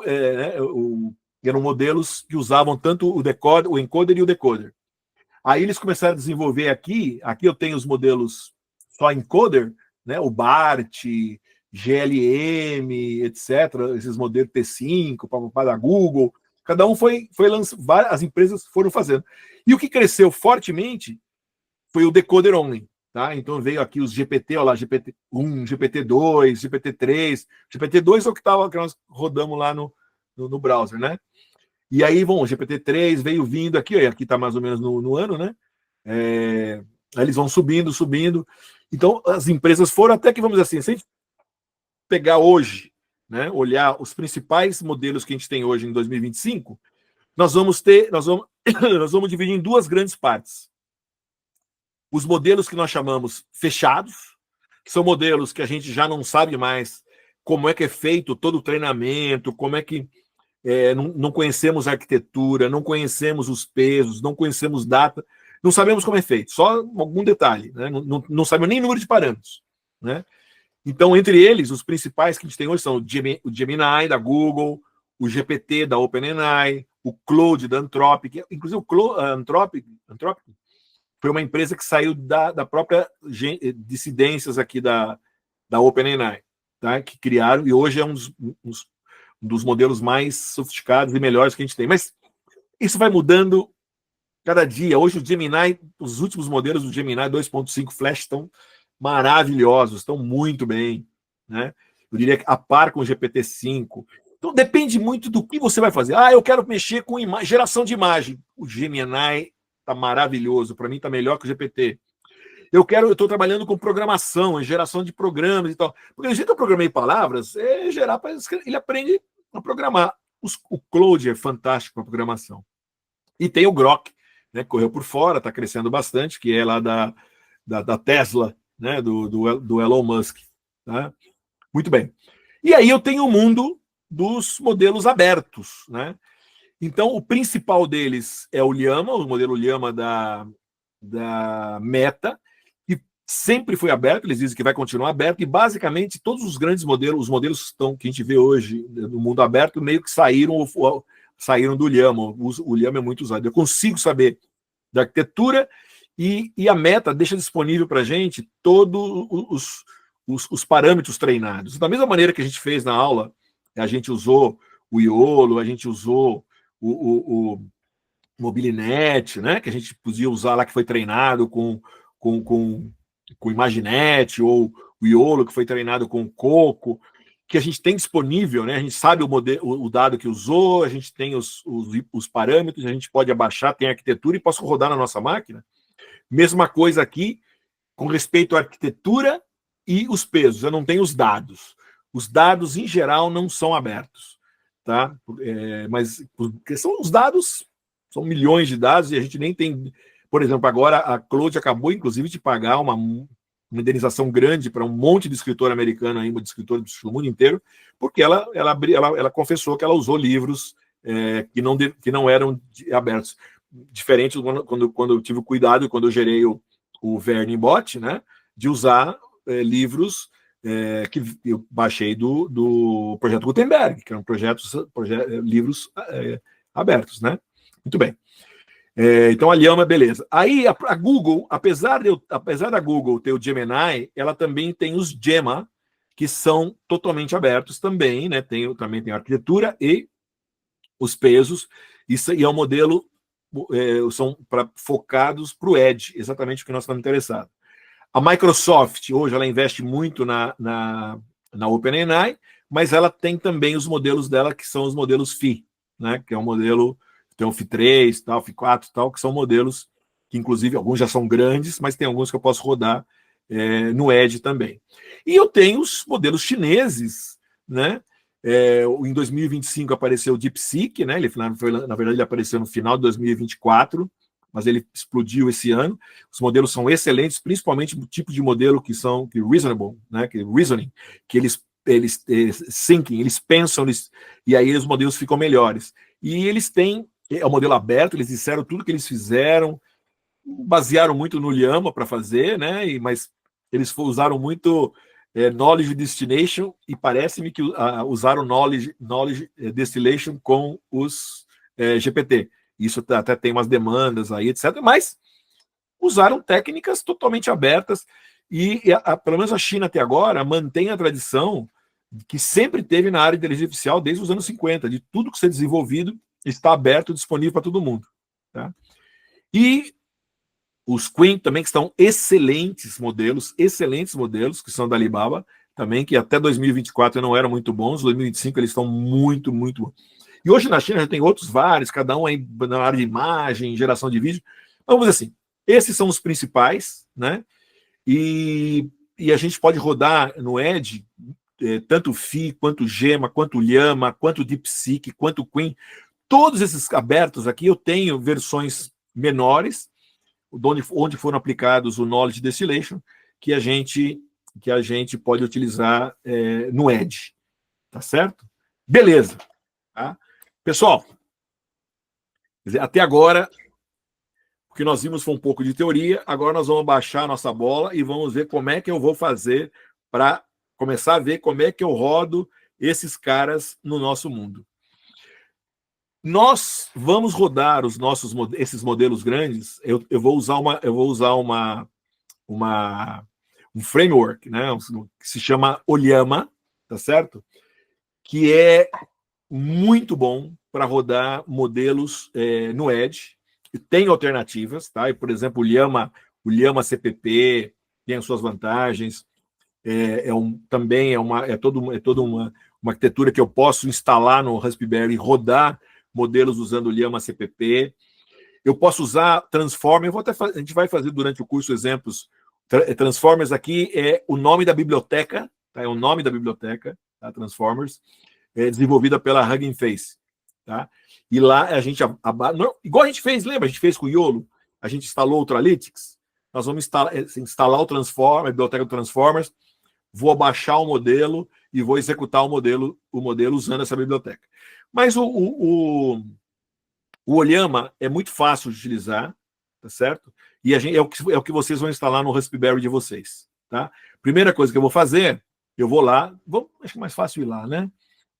eram modelos que usavam tanto o decoder, o encoder e o decoder. Aí eles começaram a desenvolver aqui eu tenho os modelos só encoder, né, o BART, GLM, etc., esses modelos T5, da Google, cada um foi lançando, as empresas foram fazendo. E o que cresceu fortemente foi o decoder only. Tá? Então veio aqui os GPT, olha lá, GPT-1, GPT-2, GPT-3. GPT-2 é o que nós rodamos lá no browser, né? E aí, bom, o GPT-3 veio vindo aqui, aqui está mais ou menos no ano, né? Aí eles vão subindo. Então, as empresas foram até que, vamos dizer assim, se a gente pegar hoje, né, olhar os principais modelos que a gente tem hoje em 2025, nós vamos dividir em duas grandes partes. Os modelos que nós chamamos fechados, que são modelos que a gente já não sabe mais como é que é feito todo o treinamento, como é que não conhecemos a arquitetura, não conhecemos os pesos, não conhecemos data, não sabemos como é feito, só algum detalhe, né? Não sabemos nem número de parâmetros, né? Então, entre eles, os principais que a gente tem hoje são o Gemini da Google, o GPT da OpenAI, o Claude da Anthropic. Inclusive, o Anthropic foi uma empresa que saiu da própria dissidências aqui da OpenAI, tá? Que criaram, e hoje é um dos modelos mais sofisticados e melhores que a gente tem. Mas isso vai mudando cada dia. Hoje o Gemini, os últimos modelos do Gemini 2.5 Flash estão maravilhosos, estão muito bem, né? Eu diria que a par com o GPT-5. Então depende muito do que você vai fazer. Eu quero mexer com geração de imagem. O Gemini está maravilhoso, para mim está melhor que o GPT. Eu estou trabalhando com programação, geração de programas e tal. Porque do jeito que eu programei palavras, ele aprende a programar. O Claude é fantástico para programação. E tem o Grok, né, que correu por fora, está crescendo bastante, que é lá da Tesla, né, do Elon Musk. Tá? Muito bem. E aí eu tenho o mundo dos modelos abertos, né? Então, o principal deles é o Llama, o modelo Llama da Meta, que sempre foi aberto, eles dizem que vai continuar aberto, e basicamente todos os grandes modelos, os modelos que a gente vê hoje no mundo aberto, meio que saíram do Llama. O Llama é muito usado. Eu consigo saber da arquitetura e a Meta deixa disponível para a gente todos os parâmetros treinados. Da mesma maneira que a gente fez na aula, a gente usou o Iolo, a gente usou o Mobilinet, né, que a gente podia usar lá, que foi treinado com Imaginet, ou o Iolo, que foi treinado com Coco, que a gente tem disponível, né? A gente sabe o dado que usou, a gente tem os parâmetros, a gente pode abaixar, tem arquitetura e posso rodar na nossa máquina. Mesma coisa aqui com respeito à arquitetura e os pesos. Eu não tenho os dados. Os dados, em geral, não são abertos. Tá? Mas porque são os dados, são milhões de dados e a gente nem tem... Por exemplo, agora a Cloud acabou, inclusive, de pagar uma indenização grande para um monte de escritor americano, aí, de escritor do mundo inteiro, porque ela confessou que ela usou livros que não eram abertos. Diferente quando eu tive o cuidado, quando eu gerei o Verne Bot, né, de usar livros que eu baixei do projeto Gutenberg, que eram livros abertos, né? Muito bem. Então a Llama, beleza. Aí a Google, apesar da Google ter o Gemini, ela também tem os Gemma, que são totalmente abertos também, né? Também tem a arquitetura e os pesos. Isso e é um modelo são focados para o Edge, exatamente o que nós estamos interessados. A Microsoft hoje ela investe muito na OpenAI, mas ela tem também os modelos dela que são os modelos Phi, né? Que é um modelo tem o Phi3, tal, Phi4, tal, que são modelos que, inclusive, alguns já são grandes, mas tem alguns que eu posso rodar no Edge também. E eu tenho os modelos chineses, né? Em 2025 apareceu o DeepSeek, né? Na verdade, ele apareceu no final de 2024, mas ele explodiu esse ano. Os modelos são excelentes, principalmente o tipo de modelo que reasonable, né? Que reasoning, que eles thinking, eles pensam, e aí os modelos ficam melhores. E eles têm é um modelo aberto, eles disseram tudo que eles fizeram, basearam muito no Llama para fazer, né? Mas eles usaram muito Knowledge Destination e parece-me que usaram Knowledge Distillation com os GPT. Isso até tem umas demandas aí, etc. Mas usaram técnicas totalmente abertas e pelo menos a China até agora mantém a tradição que sempre teve na área de inteligência artificial desde os anos 50, de tudo que ser desenvolvido está aberto, disponível para todo mundo. Tá? E os Queen também, que estão excelentes modelos, que são da Alibaba, também, que até 2024 não eram muito bons, 2025 eles estão muito, muito bons. E hoje na China já tem outros vários, cada um aí na área de imagem, geração de vídeo. Vamos dizer assim, esses são os principais, né? E a gente pode rodar no Edge tanto o Phi, quanto o Gemma, quanto o Llama, quanto o DeepSeek, quanto o Queen. Todos esses abertos aqui, eu tenho versões menores, onde foram aplicados o Knowledge Distillation, que a gente pode utilizar no Edge. Tá certo? Beleza. Tá? Pessoal, até agora, o que nós vimos foi um pouco de teoria, agora nós vamos baixar a nossa bola e vamos ver como é que eu vou fazer para começar a ver como é que eu rodo esses caras no nosso mundo. Nós vamos rodar esses modelos grandes. Eu vou usar um framework, né, que se chama Llama, tá certo? Que é muito bom para rodar modelos no Edge. E tem alternativas, tá? E, por exemplo, o Llama CPP tem as suas vantagens. Também é toda uma arquitetura que eu posso instalar no Raspberry e rodar modelos usando o Llama CPP. Eu posso usar Transformer, a gente vai fazer durante o curso exemplos. Transformers aqui é o nome da biblioteca, tá? É o nome da biblioteca, tá? Transformers, desenvolvida pela Hugging Face. Tá? E lá a gente, igual a gente fez, lembra? A gente fez com o YOLO, a gente instalou o Ultralytics, nós vamos instalar o Transformer, a biblioteca do Transformers, vou abaixar o modelo e vou executar o modelo usando essa biblioteca. Mas o Llama é muito fácil de utilizar, tá certo? E é o que vocês vão instalar no Raspberry de vocês, tá? Primeira coisa que eu vou fazer, eu vou lá, acho que é mais fácil ir lá, né?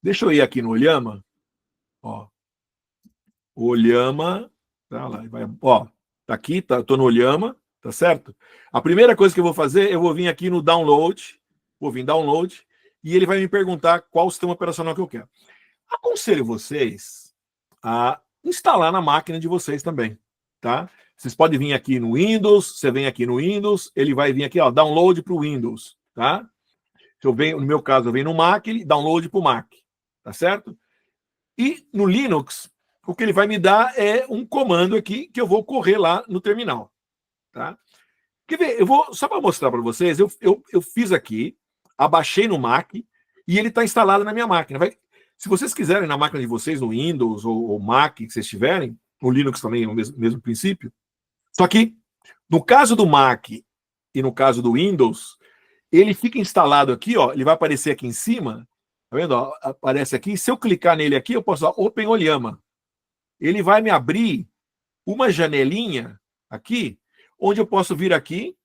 Deixa eu ir aqui no Llama, ó. O Llama, tá lá, ó, tá aqui, tô no Llama, tá certo? A primeira coisa que eu vou fazer, eu vou vir aqui no download, e ele vai me perguntar qual sistema operacional que eu quero. Aconselho vocês a instalar na máquina de vocês também, tá? Vocês podem vir aqui no Windows, você vem aqui no Windows, ele vai vir aqui, ó, download para o Windows, tá? Se eu venho, no meu caso, eu venho no Mac, ele download para o Mac, tá certo? E no Linux, o que ele vai me dar é um comando aqui que eu vou correr lá no terminal, tá? Quer ver? Eu vou só para mostrar para vocês, eu fiz aqui, abaixei no Mac e ele está instalado na minha máquina. Se vocês quiserem na máquina de vocês, no Windows ou Mac que vocês tiverem, no Linux também é o mesmo princípio. Só que no caso do Mac e no caso do Windows, ele fica instalado aqui, ó, ele vai aparecer aqui em cima, tá vendo? Ó, aparece aqui. Se eu clicar nele aqui, eu posso dar Open Oliama. Ele vai me abrir uma janelinha aqui, onde eu posso vir aqui,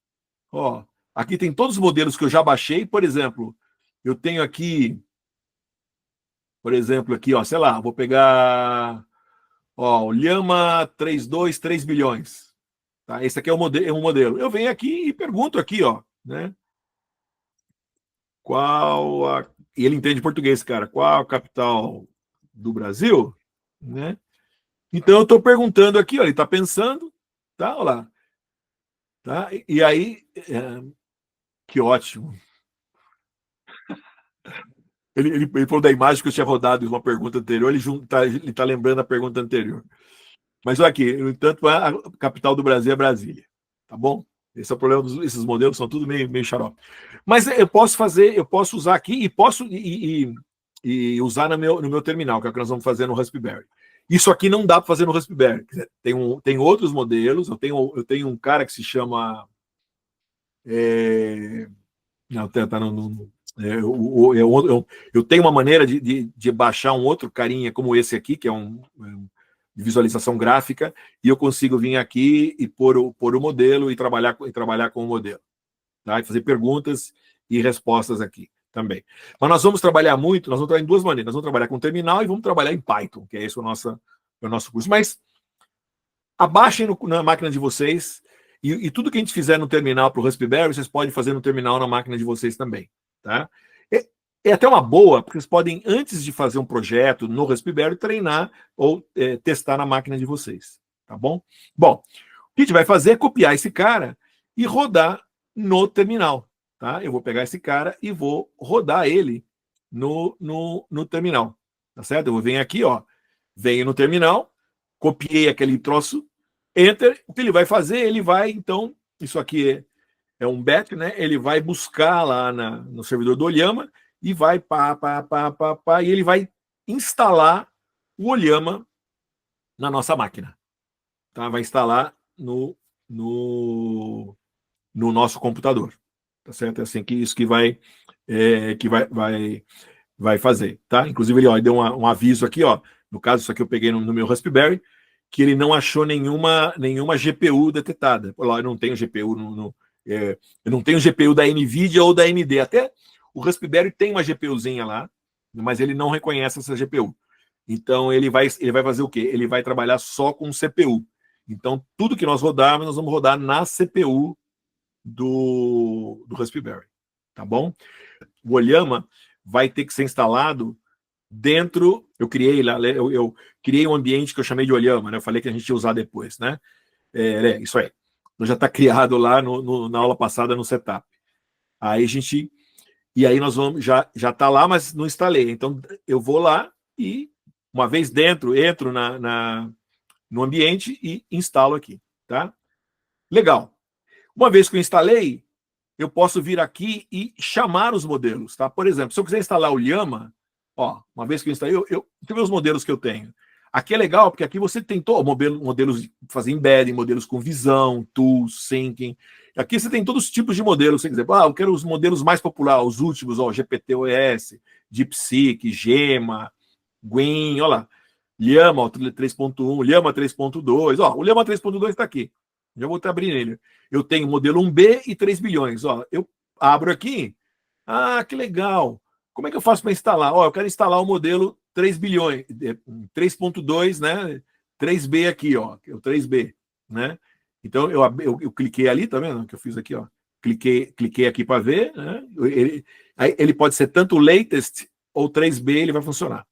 ó, aqui tem todos os modelos que eu já baixei, por exemplo, eu tenho aqui, por exemplo, aqui, ó, sei lá, vou pegar, ó, o Llama 32, 3 bilhões, tá? Esse aqui é um modelo. Eu venho aqui e pergunto aqui, ó, né? Qual a... E ele entende português, cara. Qual a capital do Brasil? Né? Então eu estou perguntando aqui, ó, ele está pensando, tá? Olha lá. Tá? E aí, que ótimo. Ele falou da imagem que eu tinha rodado uma pergunta anterior, ele tá lembrando a pergunta anterior. Mas olha aqui, no entanto, a capital do Brasil é Brasília. Tá bom? Esse é o problema esses modelos, são tudo meio xarope. Mas eu posso usar aqui e posso e usar no meu terminal, que é o que nós vamos fazer no Raspberry. Isso aqui não dá para fazer no Raspberry. Tem outros modelos, eu tenho um cara que se chama. Não, tá no, eu tenho uma maneira de baixar um outro carinha como esse aqui, que é de visualização gráfica, e eu consigo vir aqui e pôr o modelo e trabalhar com o modelo. Tá? E fazer perguntas e respostas aqui também. Mas nós vamos trabalhar muito, nós vamos trabalhar em duas maneiras. Nós vamos trabalhar com terminal e vamos trabalhar em Python, que é esse o nosso curso. Mas abaixem na máquina de vocês e tudo que a gente fizer no terminal para o Raspberry, vocês podem fazer no terminal na máquina de vocês também. Tá? É até uma boa, porque vocês podem, antes de fazer um projeto no Raspberry, treinar ou testar na máquina de vocês. Tá bom? Bom, o que a gente vai fazer é copiar esse cara e rodar no terminal. Tá? Eu vou pegar esse cara e vou rodar ele no terminal. Tá certo? Eu vou vir aqui, ó, venho no terminal, copiei aquele troço, enter. O que ele vai fazer? Ele vai, então, isso aqui é um bet, né? Ele vai buscar lá no servidor do Oliama e vai e ele vai instalar o Oliama na nossa máquina. Tá? Vai instalar no nosso computador. Tá certo? É assim que isso que vai fazer, tá? Inclusive ele deu um aviso aqui, ó. No caso, isso aqui eu peguei no meu Raspberry, que ele não achou nenhuma GPU detetada. Lá eu não tenho GPU eu não tenho GPU da NVIDIA ou da AMD. Até o Raspberry tem uma GPUzinha lá, mas ele não reconhece essa GPU. Então ele vai fazer o quê? Ele vai trabalhar só com CPU. Então tudo que nós rodarmos, nós vamos rodar na CPU do Raspberry. Tá bom? O Oliama vai ter que ser instalado dentro. Eu criei lá, eu criei um ambiente que eu chamei de Oliama, né? Eu falei que a gente ia usar depois, né? Isso aí. Já está criado lá na aula passada no setup. Aí aí nós vamos, já está lá, mas não instalei. Então eu vou lá e, uma vez dentro, entro no ambiente e instalo aqui, tá? Legal. Uma vez que eu instalei, eu posso vir aqui e chamar os modelos, tá? Por exemplo, se eu quiser instalar o Llama, ó, uma vez que eu instalei, deixa eu ver os modelos que eu tenho. Aqui é legal, porque aqui você tem modelos de fazer embedding, modelos com visão, tools, syncing. Aqui você tem todos os tipos de modelos. Você quiser, eu quero os modelos mais populares, os últimos, ó, GPT-OS, DeepSeek, Gemma, Gwin, olha lá. Llama 3.1, Llama 3.2, ó, o Llama 3.2 está aqui. Já vou abrir nele. Eu tenho modelo 1B e 3 bilhões. Ó, eu abro aqui. Ah, que legal. Como é que eu faço para instalar? Ó, eu quero instalar o modelo 3 bilhões, 3.2, né? 3B aqui, ó, o 3B, né? Então eu cliquei ali, tá vendo? Que eu fiz aqui, ó. Cliquei aqui para ver, né? Ele pode ser tanto o latest ou 3B, ele vai funcionar.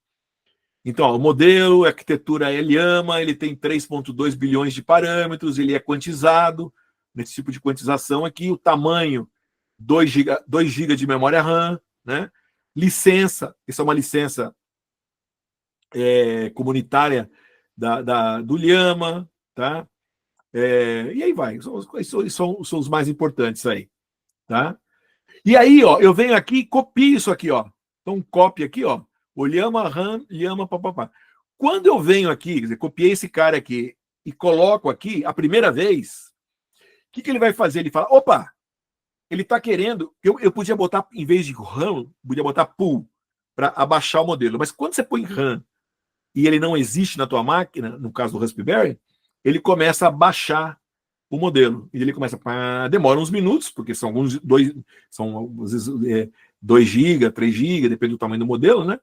Então, ó, o modelo, a arquitetura é Llama, ele tem 3.2 bilhões de parâmetros, ele é quantizado, nesse tipo de quantização aqui, o tamanho, 2 GB de memória RAM, né? Licença, isso é uma licença comunitária do Lhama, tá? E aí vai, são os mais importantes aí, tá? E aí, ó, eu venho aqui e copio isso aqui, ó. Então, copy aqui, ó. O Lhama, RAM, Lhama, papapá. Quando eu venho aqui, quer dizer, copiei esse cara aqui e coloco aqui, a primeira vez, o que ele vai fazer? Ele fala, opa, ele está querendo, eu podia botar, em vez de RAM, podia botar pool, para abaixar o modelo. Mas quando você põe RAM e ele não existe na tua máquina, no caso do Raspberry, ele começa a baixar o modelo. E ele começa, demora uns minutos, porque são alguns são às vezes 2 GB, 3 GB, depende do tamanho do modelo, né?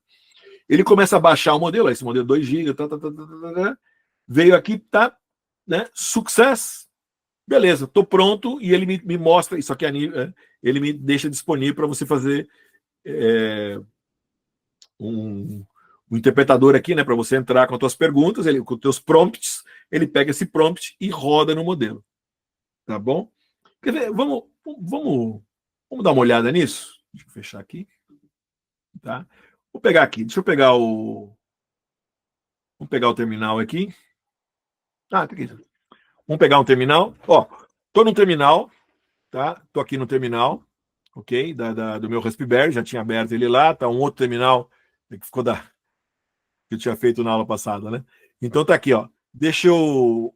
Ele começa a baixar o modelo, esse modelo 2 GB, veio aqui, tá, né? Success, beleza, tô pronto, e ele me mostra, isso aqui ele me deixa disponível para você fazer um interpretador aqui, né, para você entrar com as tuas perguntas, com os teus prompts, ele pega esse prompt e roda no modelo. Tá bom? Quer ver, vamos dar uma olhada nisso? Deixa eu fechar aqui. Tá? Vou pegar aqui, deixa eu pegar o. Vamos pegar o terminal aqui. Tá aqui. Vamos pegar um terminal. Ó, tô no terminal, tá? Tô aqui no terminal, ok? Do meu Raspberry, já tinha aberto ele lá, tá um outro terminal que ficou que eu tinha feito na aula passada, né? Então tá aqui, ó. Deixa eu.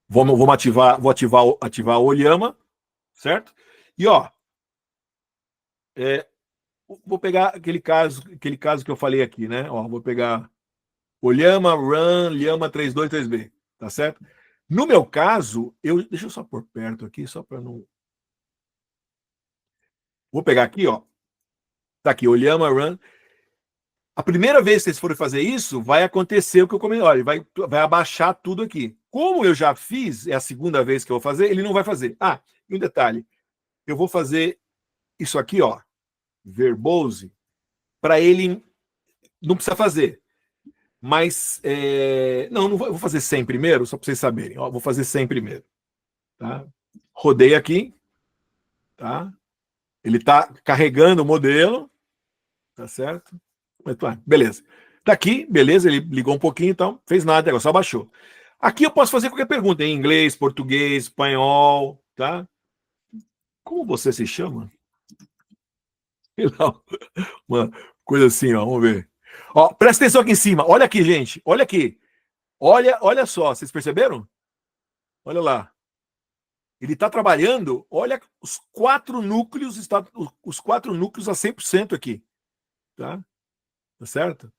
Vou ativar o Olhama, certo? E ó, vou pegar aquele caso que eu falei aqui, né? Ó, vou pegar o Lhama Run Lhama 323B, tá certo? No meu caso, deixa eu só por perto aqui, só para não. Vou pegar aqui, ó. Tá aqui, o Lhama Run. A primeira vez que vocês forem fazer isso, vai acontecer o que eu comentei. Olha, vai abaixar tudo aqui. Como eu já fiz, é a segunda vez que eu vou fazer, ele não vai fazer. Ah, e um detalhe. Eu vou fazer isso aqui, ó, verbose, para ele não precisa fazer. Mas, não vou fazer 100 primeiro, só para vocês saberem. Ó, vou fazer 100 primeiro. Tá? Rodei aqui. Tá? Ele está carregando o modelo. Tá certo? Beleza. Tá aqui, beleza, ele ligou um pouquinho, então, fez nada, agora só baixou. Aqui eu posso fazer qualquer pergunta, em inglês, português, espanhol, tá? Como você se chama? Uma coisa assim, ó, vamos ver. Ó, presta atenção aqui em cima, olha aqui, gente, olha aqui. Olha só, vocês perceberam? Olha lá. Ele está trabalhando, olha os 4 núcleos, os 4 núcleos a 100% aqui. Tá? Tá certo?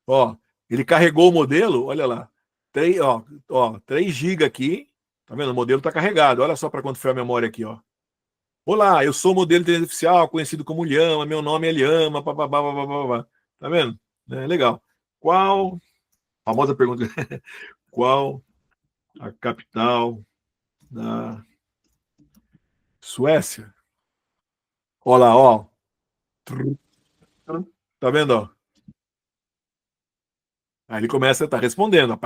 Ó, ele carregou o modelo, olha lá. 3 GB aqui. Tá vendo? O modelo está carregado. Olha só para quanto foi a memória aqui, ó. Olá, eu sou o modelo de inteligência artificial, conhecido como Lhama, meu nome é Lhama, babá. Tá vendo? Legal. Qual, famosa pergunta, qual a capital da Suécia? Olha lá, ó. Tá vendo, ó? Aí ele começa a estar respondendo.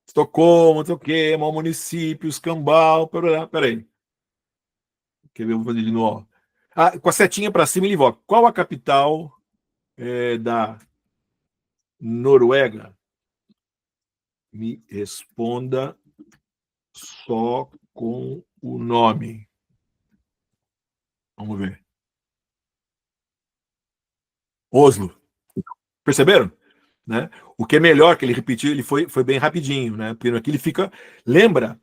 Estocolmo, não sei o quê, mau município, escambau, peraí. Quer ver? Eu vou fazer de novo. Com a setinha para cima ele volta. Qual a capital da Noruega? Me responda só com o nome. Vamos ver. Oslo. Perceberam? Né? O que é melhor que ele repetiu, ele foi bem rapidinho, né? Porque aqui ele fica. Lembra?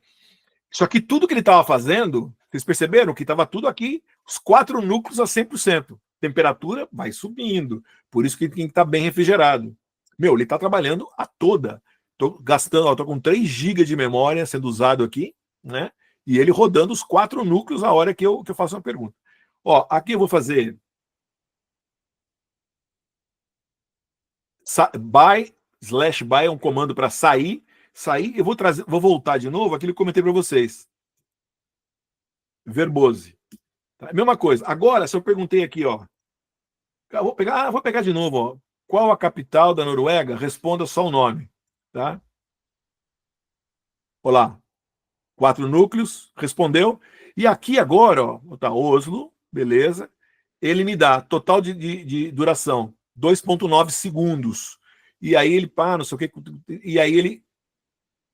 Só que tudo que ele estava fazendo, vocês perceberam que estava tudo aqui, os 4 núcleos a 100%. Temperatura vai subindo. Por isso que ele tem que estar bem refrigerado. Meu, ele está trabalhando a toda. Estou gastando, estou com 3 GB de memória sendo usado aqui, né? E ele rodando os 4 núcleos a hora que eu faço uma pergunta. Ó, aqui eu vou fazer by é um comando para sair. Eu vou voltar de novo aquilo que eu comentei para vocês. Verbose. Tá? Mesma coisa. Agora, se eu perguntei aqui, ó. Vou pegar de novo, ó. Qual a capital da Noruega? Responda só o nome. Tá? Olha lá, 4 núcleos, respondeu. E aqui agora, ó, tá Oslo, beleza. Ele me dá total de duração, 2,9 segundos. E aí ele, pá, não sei o que. E aí ele,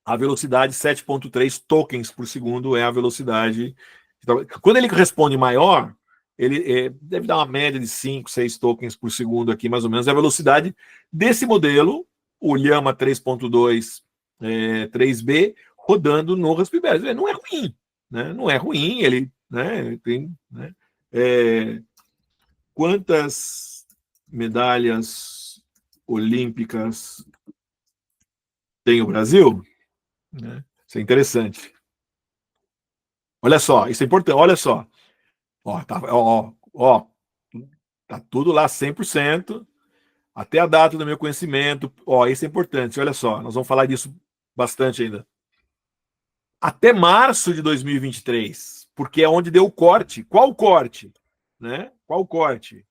a velocidade 7,3 tokens por segundo é a velocidade. Quando ele responde maior, ele deve dar uma média de 5, 6 tokens por segundo aqui, mais ou menos, é a velocidade desse modelo, o Llama 3.2 3B, rodando no Raspberry. Não é ruim, né? Não é ruim, ele, né, tem, né, quantas medalhas olímpicas tem o Brasil? Né? Isso é interessante. Olha só, isso é importante. Olha só. Ó, tá tudo lá 100%, até a data do meu conhecimento. Ó, isso é importante. Olha só, nós vamos falar disso bastante ainda. Até março de 2023, porque é onde deu o corte. Qual o corte? Né? Qual o corte?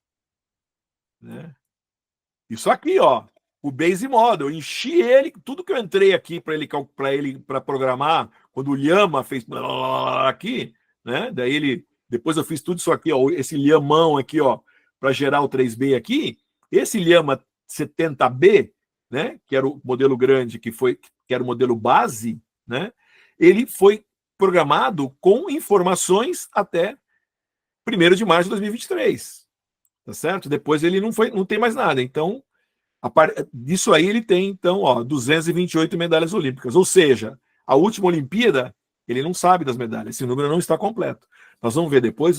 Né? Isso aqui, ó, o Base Model, eu enchi ele, tudo que eu entrei aqui para programar, quando o Llama fez aqui, né? Daí ele, depois eu fiz tudo isso aqui, ó, esse Lhamão aqui, ó, para gerar o 3B aqui, esse Llama 70B, né, que era o modelo grande que era o modelo base, né? Ele foi programado com informações até 1º de março de 2023. Tá certo? Depois ele não tem mais nada. Então, disso aí ele tem, então, ó, 228 medalhas olímpicas. Ou seja, a última Olimpíada, ele não sabe das medalhas. Esse número não está completo. Nós vamos ver depois,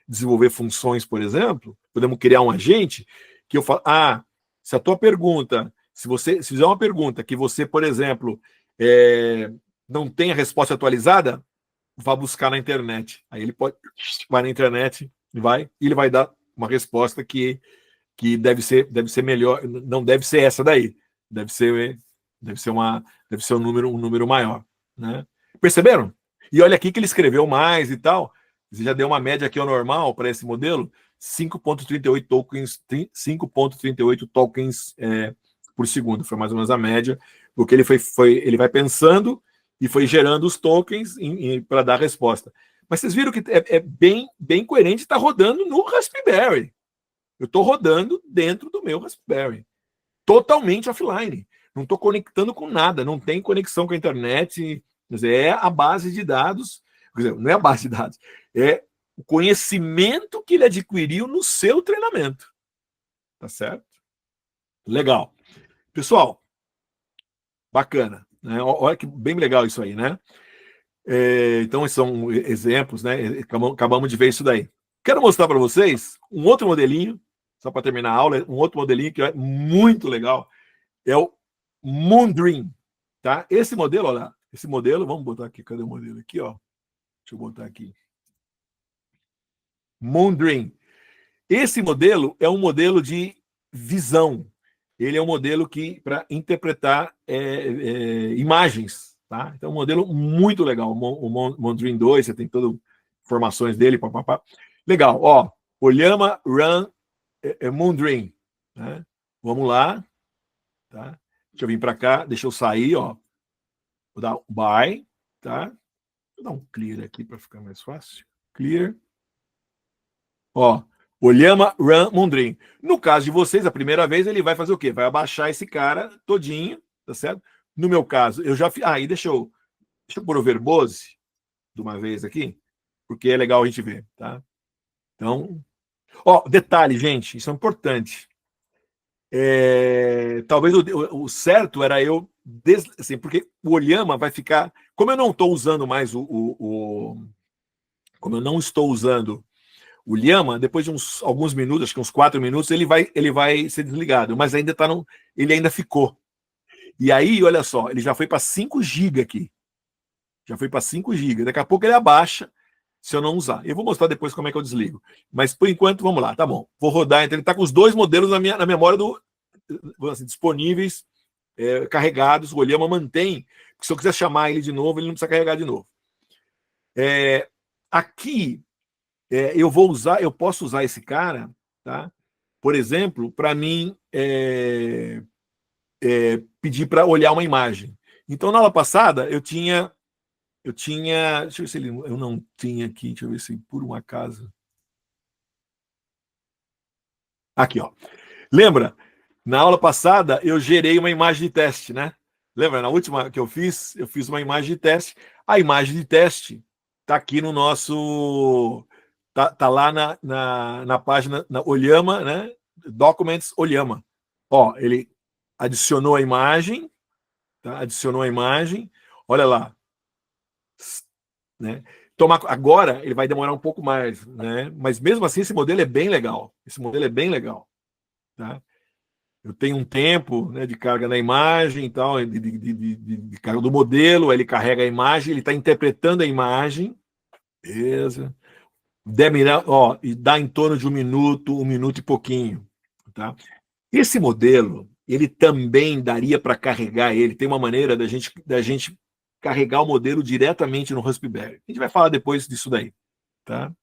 desenvolver funções, por exemplo, podemos criar um agente que eu falo, se a tua pergunta, se fizer uma pergunta que você, por exemplo, não tem a resposta atualizada, vá buscar na internet. Aí ele vai na internet, e ele vai dar uma resposta que deve ser melhor, não deve ser essa daí, deve ser um número maior, né? Perceberam? E olha aqui que ele escreveu mais e tal, você já deu uma média aqui ao normal para esse modelo, 5,38 tokens, 5,38 tokens por segundo, foi mais ou menos a média, porque ele vai pensando e foi gerando os tokens para dar a resposta. Mas vocês viram que é bem coerente, está rodando no Raspberry. Eu estou rodando dentro do meu Raspberry, totalmente offline. Não estou conectando com nada, não tem conexão com a internet. Quer dizer, é a base de dados, quer dizer, não é a base de dados, é o conhecimento que ele adquiriu no seu treinamento. Tá certo? Legal. Pessoal, bacana. Né? Olha que bem legal isso aí, né? Então, são exemplos, né? Acabamos de ver isso daí. Quero mostrar para vocês um outro modelinho, só para terminar a aula, um outro modelinho que é muito legal, é o Moondream, tá? Esse modelo, olha, esse modelo, vamos botar aqui, cadê o modelo aqui, ó? Deixa eu botar aqui. Moondream. Esse modelo é um modelo de visão. Ele é um modelo que para interpretar imagens, tá? Então, um modelo muito legal. O Moondream 2, você tem todas as informações dele, papapá. Legal, ó. O Llama Run Moondream, né? Vamos lá, tá? Deixa eu vir para cá, deixa eu sair, ó. Vou dar um buy, tá? Vou dar um clear aqui para ficar mais fácil. Clear. Ó, o Llama Run Moondream. No caso de vocês, a primeira vez ele vai fazer o quê? Vai abaixar esse cara todinho, tá certo? No meu caso, eu já fiz. E deixa eu pôr o verbose de uma vez aqui, porque é legal a gente ver, tá? Então, ó, detalhe, gente, isso é importante. Talvez o certo era eu, assim, porque o Olhama vai ficar. Como eu não estou usando mais como eu não estou usando o Llama, depois de alguns minutos, acho que uns 4 minutos, ele vai ser desligado, mas ainda tá ele ainda ficou. E aí, olha só, ele já foi para 5 GB aqui. Já foi para 5 GB. Daqui a pouco ele abaixa se eu não usar. Eu vou mostrar depois como é que eu desligo. Mas por enquanto, vamos lá, tá bom. Vou rodar, então ele está com os 2 modelos na memória assim, disponíveis, carregados. O Llama mantém, porque se eu quiser chamar ele de novo, ele não precisa carregar de novo. Aqui eu posso usar esse cara, tá? Por exemplo, para mim pedir para olhar uma imagem. Então, na aula passada, deixa eu ver se eu não tinha aqui, deixa eu ver se por um acaso. Aqui, ó. Lembra? Na aula passada, eu gerei uma imagem de teste, né? Lembra? Na última que eu fiz uma imagem de teste. A imagem de teste está aqui no nosso. Tá lá na página, na Olhama, né? Documents Olhama. Ó, ele adicionou a imagem, tá? Adicionou a imagem. Olha lá. Né? Agora ele vai demorar um pouco mais, né? Mas mesmo assim, esse modelo é bem legal. Esse modelo é bem legal. Tá? Eu tenho um tempo, né, de carga da imagem e tal, de carga do modelo, aí ele carrega a imagem, ele está interpretando a imagem, beleza? Ó, e dá em torno de um minuto e pouquinho. Tá? Esse modelo, ele também daria para carregar ele, tem uma maneira da gente carregar o modelo diretamente no Raspberry. A gente vai falar depois disso daí. Tá?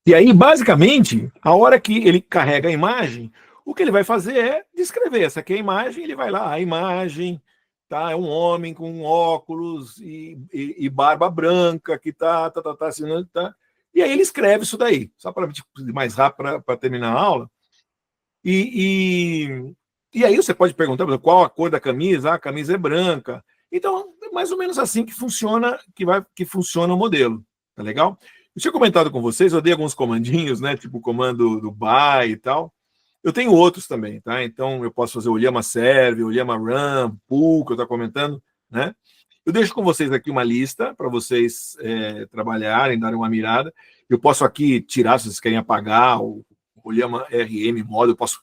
E aí, basicamente, a hora que ele carrega a imagem, o que ele vai fazer é descrever. Essa aqui é a imagem, ele vai lá, a imagem, tá? É um homem com óculos e barba branca que tá assinando, tá? E aí ele escreve isso daí, só para mais rápido para terminar a aula. E, e aí você pode perguntar qual a cor da camisa? Ah, a camisa é branca. Então, é mais ou menos assim que funciona o modelo. Tá legal? Eu tinha comentado com vocês, eu dei alguns comandinhos, né? Tipo o comando do buy e tal. Eu tenho outros também, tá? Então eu posso fazer o Llama Serve, o Llama Run, Pull, que eu estou comentando, né? Eu deixo com vocês aqui uma lista para vocês trabalharem, darem uma mirada. Eu posso aqui tirar, se vocês querem apagar, o Llama RM modo, eu posso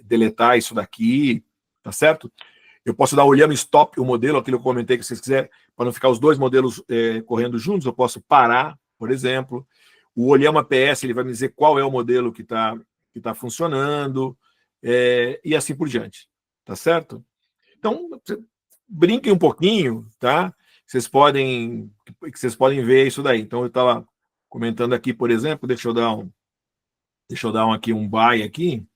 deletar isso daqui, tá certo? Eu posso dar o Llama Stop, o modelo, aquilo que eu comentei que vocês quiserem, para não ficar os dois modelos correndo juntos, eu posso parar, por exemplo. O Olhama PS ele vai me dizer qual é o modelo que tá funcionando, e assim por diante. Tá certo? Então, brinquem um pouquinho, tá? Que vocês podem ver isso daí. Então, eu estava comentando aqui, por exemplo, deixa eu dar aqui um buy aqui,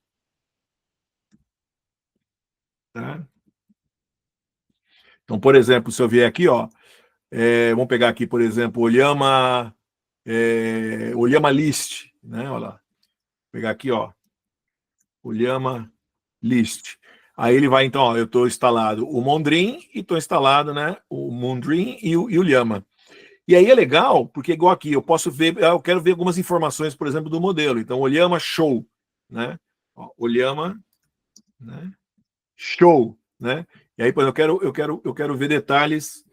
tá? Então, por exemplo, se eu vier aqui, ó, vamos pegar aqui, por exemplo, Olhama List, né? Olha lá. Vou pegar aqui, ó, Olhama List. Aí ele vai, então, ó, eu estou instalado o Mondrin e estou instalado, né, o Mondrin e o Llama. E aí é legal, porque igual aqui, eu posso ver, eu quero ver algumas informações, por exemplo, do modelo. Então, o Llama Show, né? Ó, o Llama, né? Show, né? E aí, eu quero ver detalhes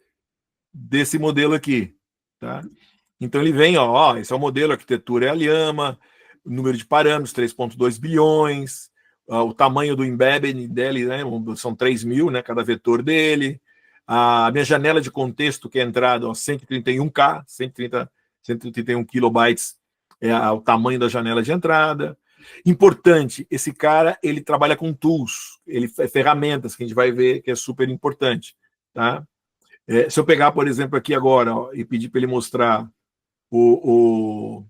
desse modelo aqui, tá? Então ele vem, ó, esse é o modelo, a arquitetura é a Llama, o número de parâmetros, 3,2 bilhões, o tamanho do embedding dele, né, são 3.000, né, cada vetor dele, a minha janela de contexto, que é a entrada, ó, 131K, 131 kilobytes é o tamanho da janela de entrada. Importante, esse cara, ele trabalha com tools, ferramentas, que a gente vai ver que é super importante, tá? Se eu pegar, por exemplo, aqui agora, ó, e pedir para ele mostrar o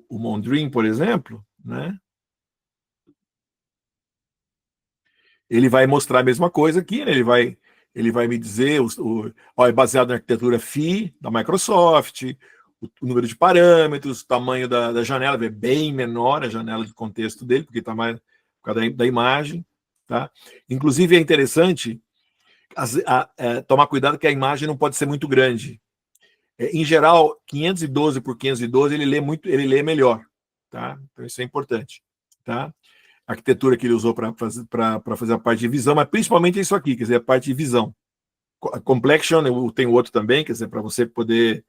Mondrin, por exemplo, né? Ele vai mostrar a mesma coisa aqui, né? Ele vai me dizer, é baseado na arquitetura Phi da Microsoft, o número de parâmetros, o tamanho da janela, é bem menor a janela de contexto dele, porque está mais por causa da imagem, tá? Inclusive é interessante tomar cuidado que a imagem não pode ser muito grande. Em geral, 512 por 512 ele lê melhor, tá? Então isso é importante, tá? A arquitetura que ele usou para fazer a parte de visão, mas principalmente isso aqui, quer dizer, a parte de visão. Complexion, eu tenho outro também, quer dizer, para você poder,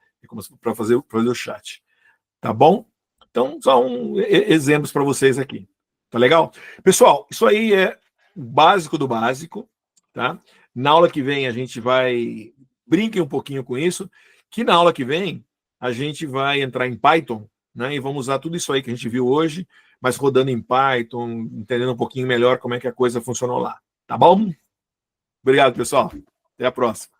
para fazer o chat, tá bom? Então, são exemplos para vocês aqui, tá legal? Pessoal, isso aí é o básico do básico, tá? Na aula que vem a gente brinque um pouquinho com isso, que na aula que vem a gente vai entrar em Python, né? E vamos usar tudo isso aí que a gente viu hoje, mas rodando em Python, entendendo um pouquinho melhor como é que a coisa funcionou lá. Tá bom? Obrigado, pessoal. Até a próxima.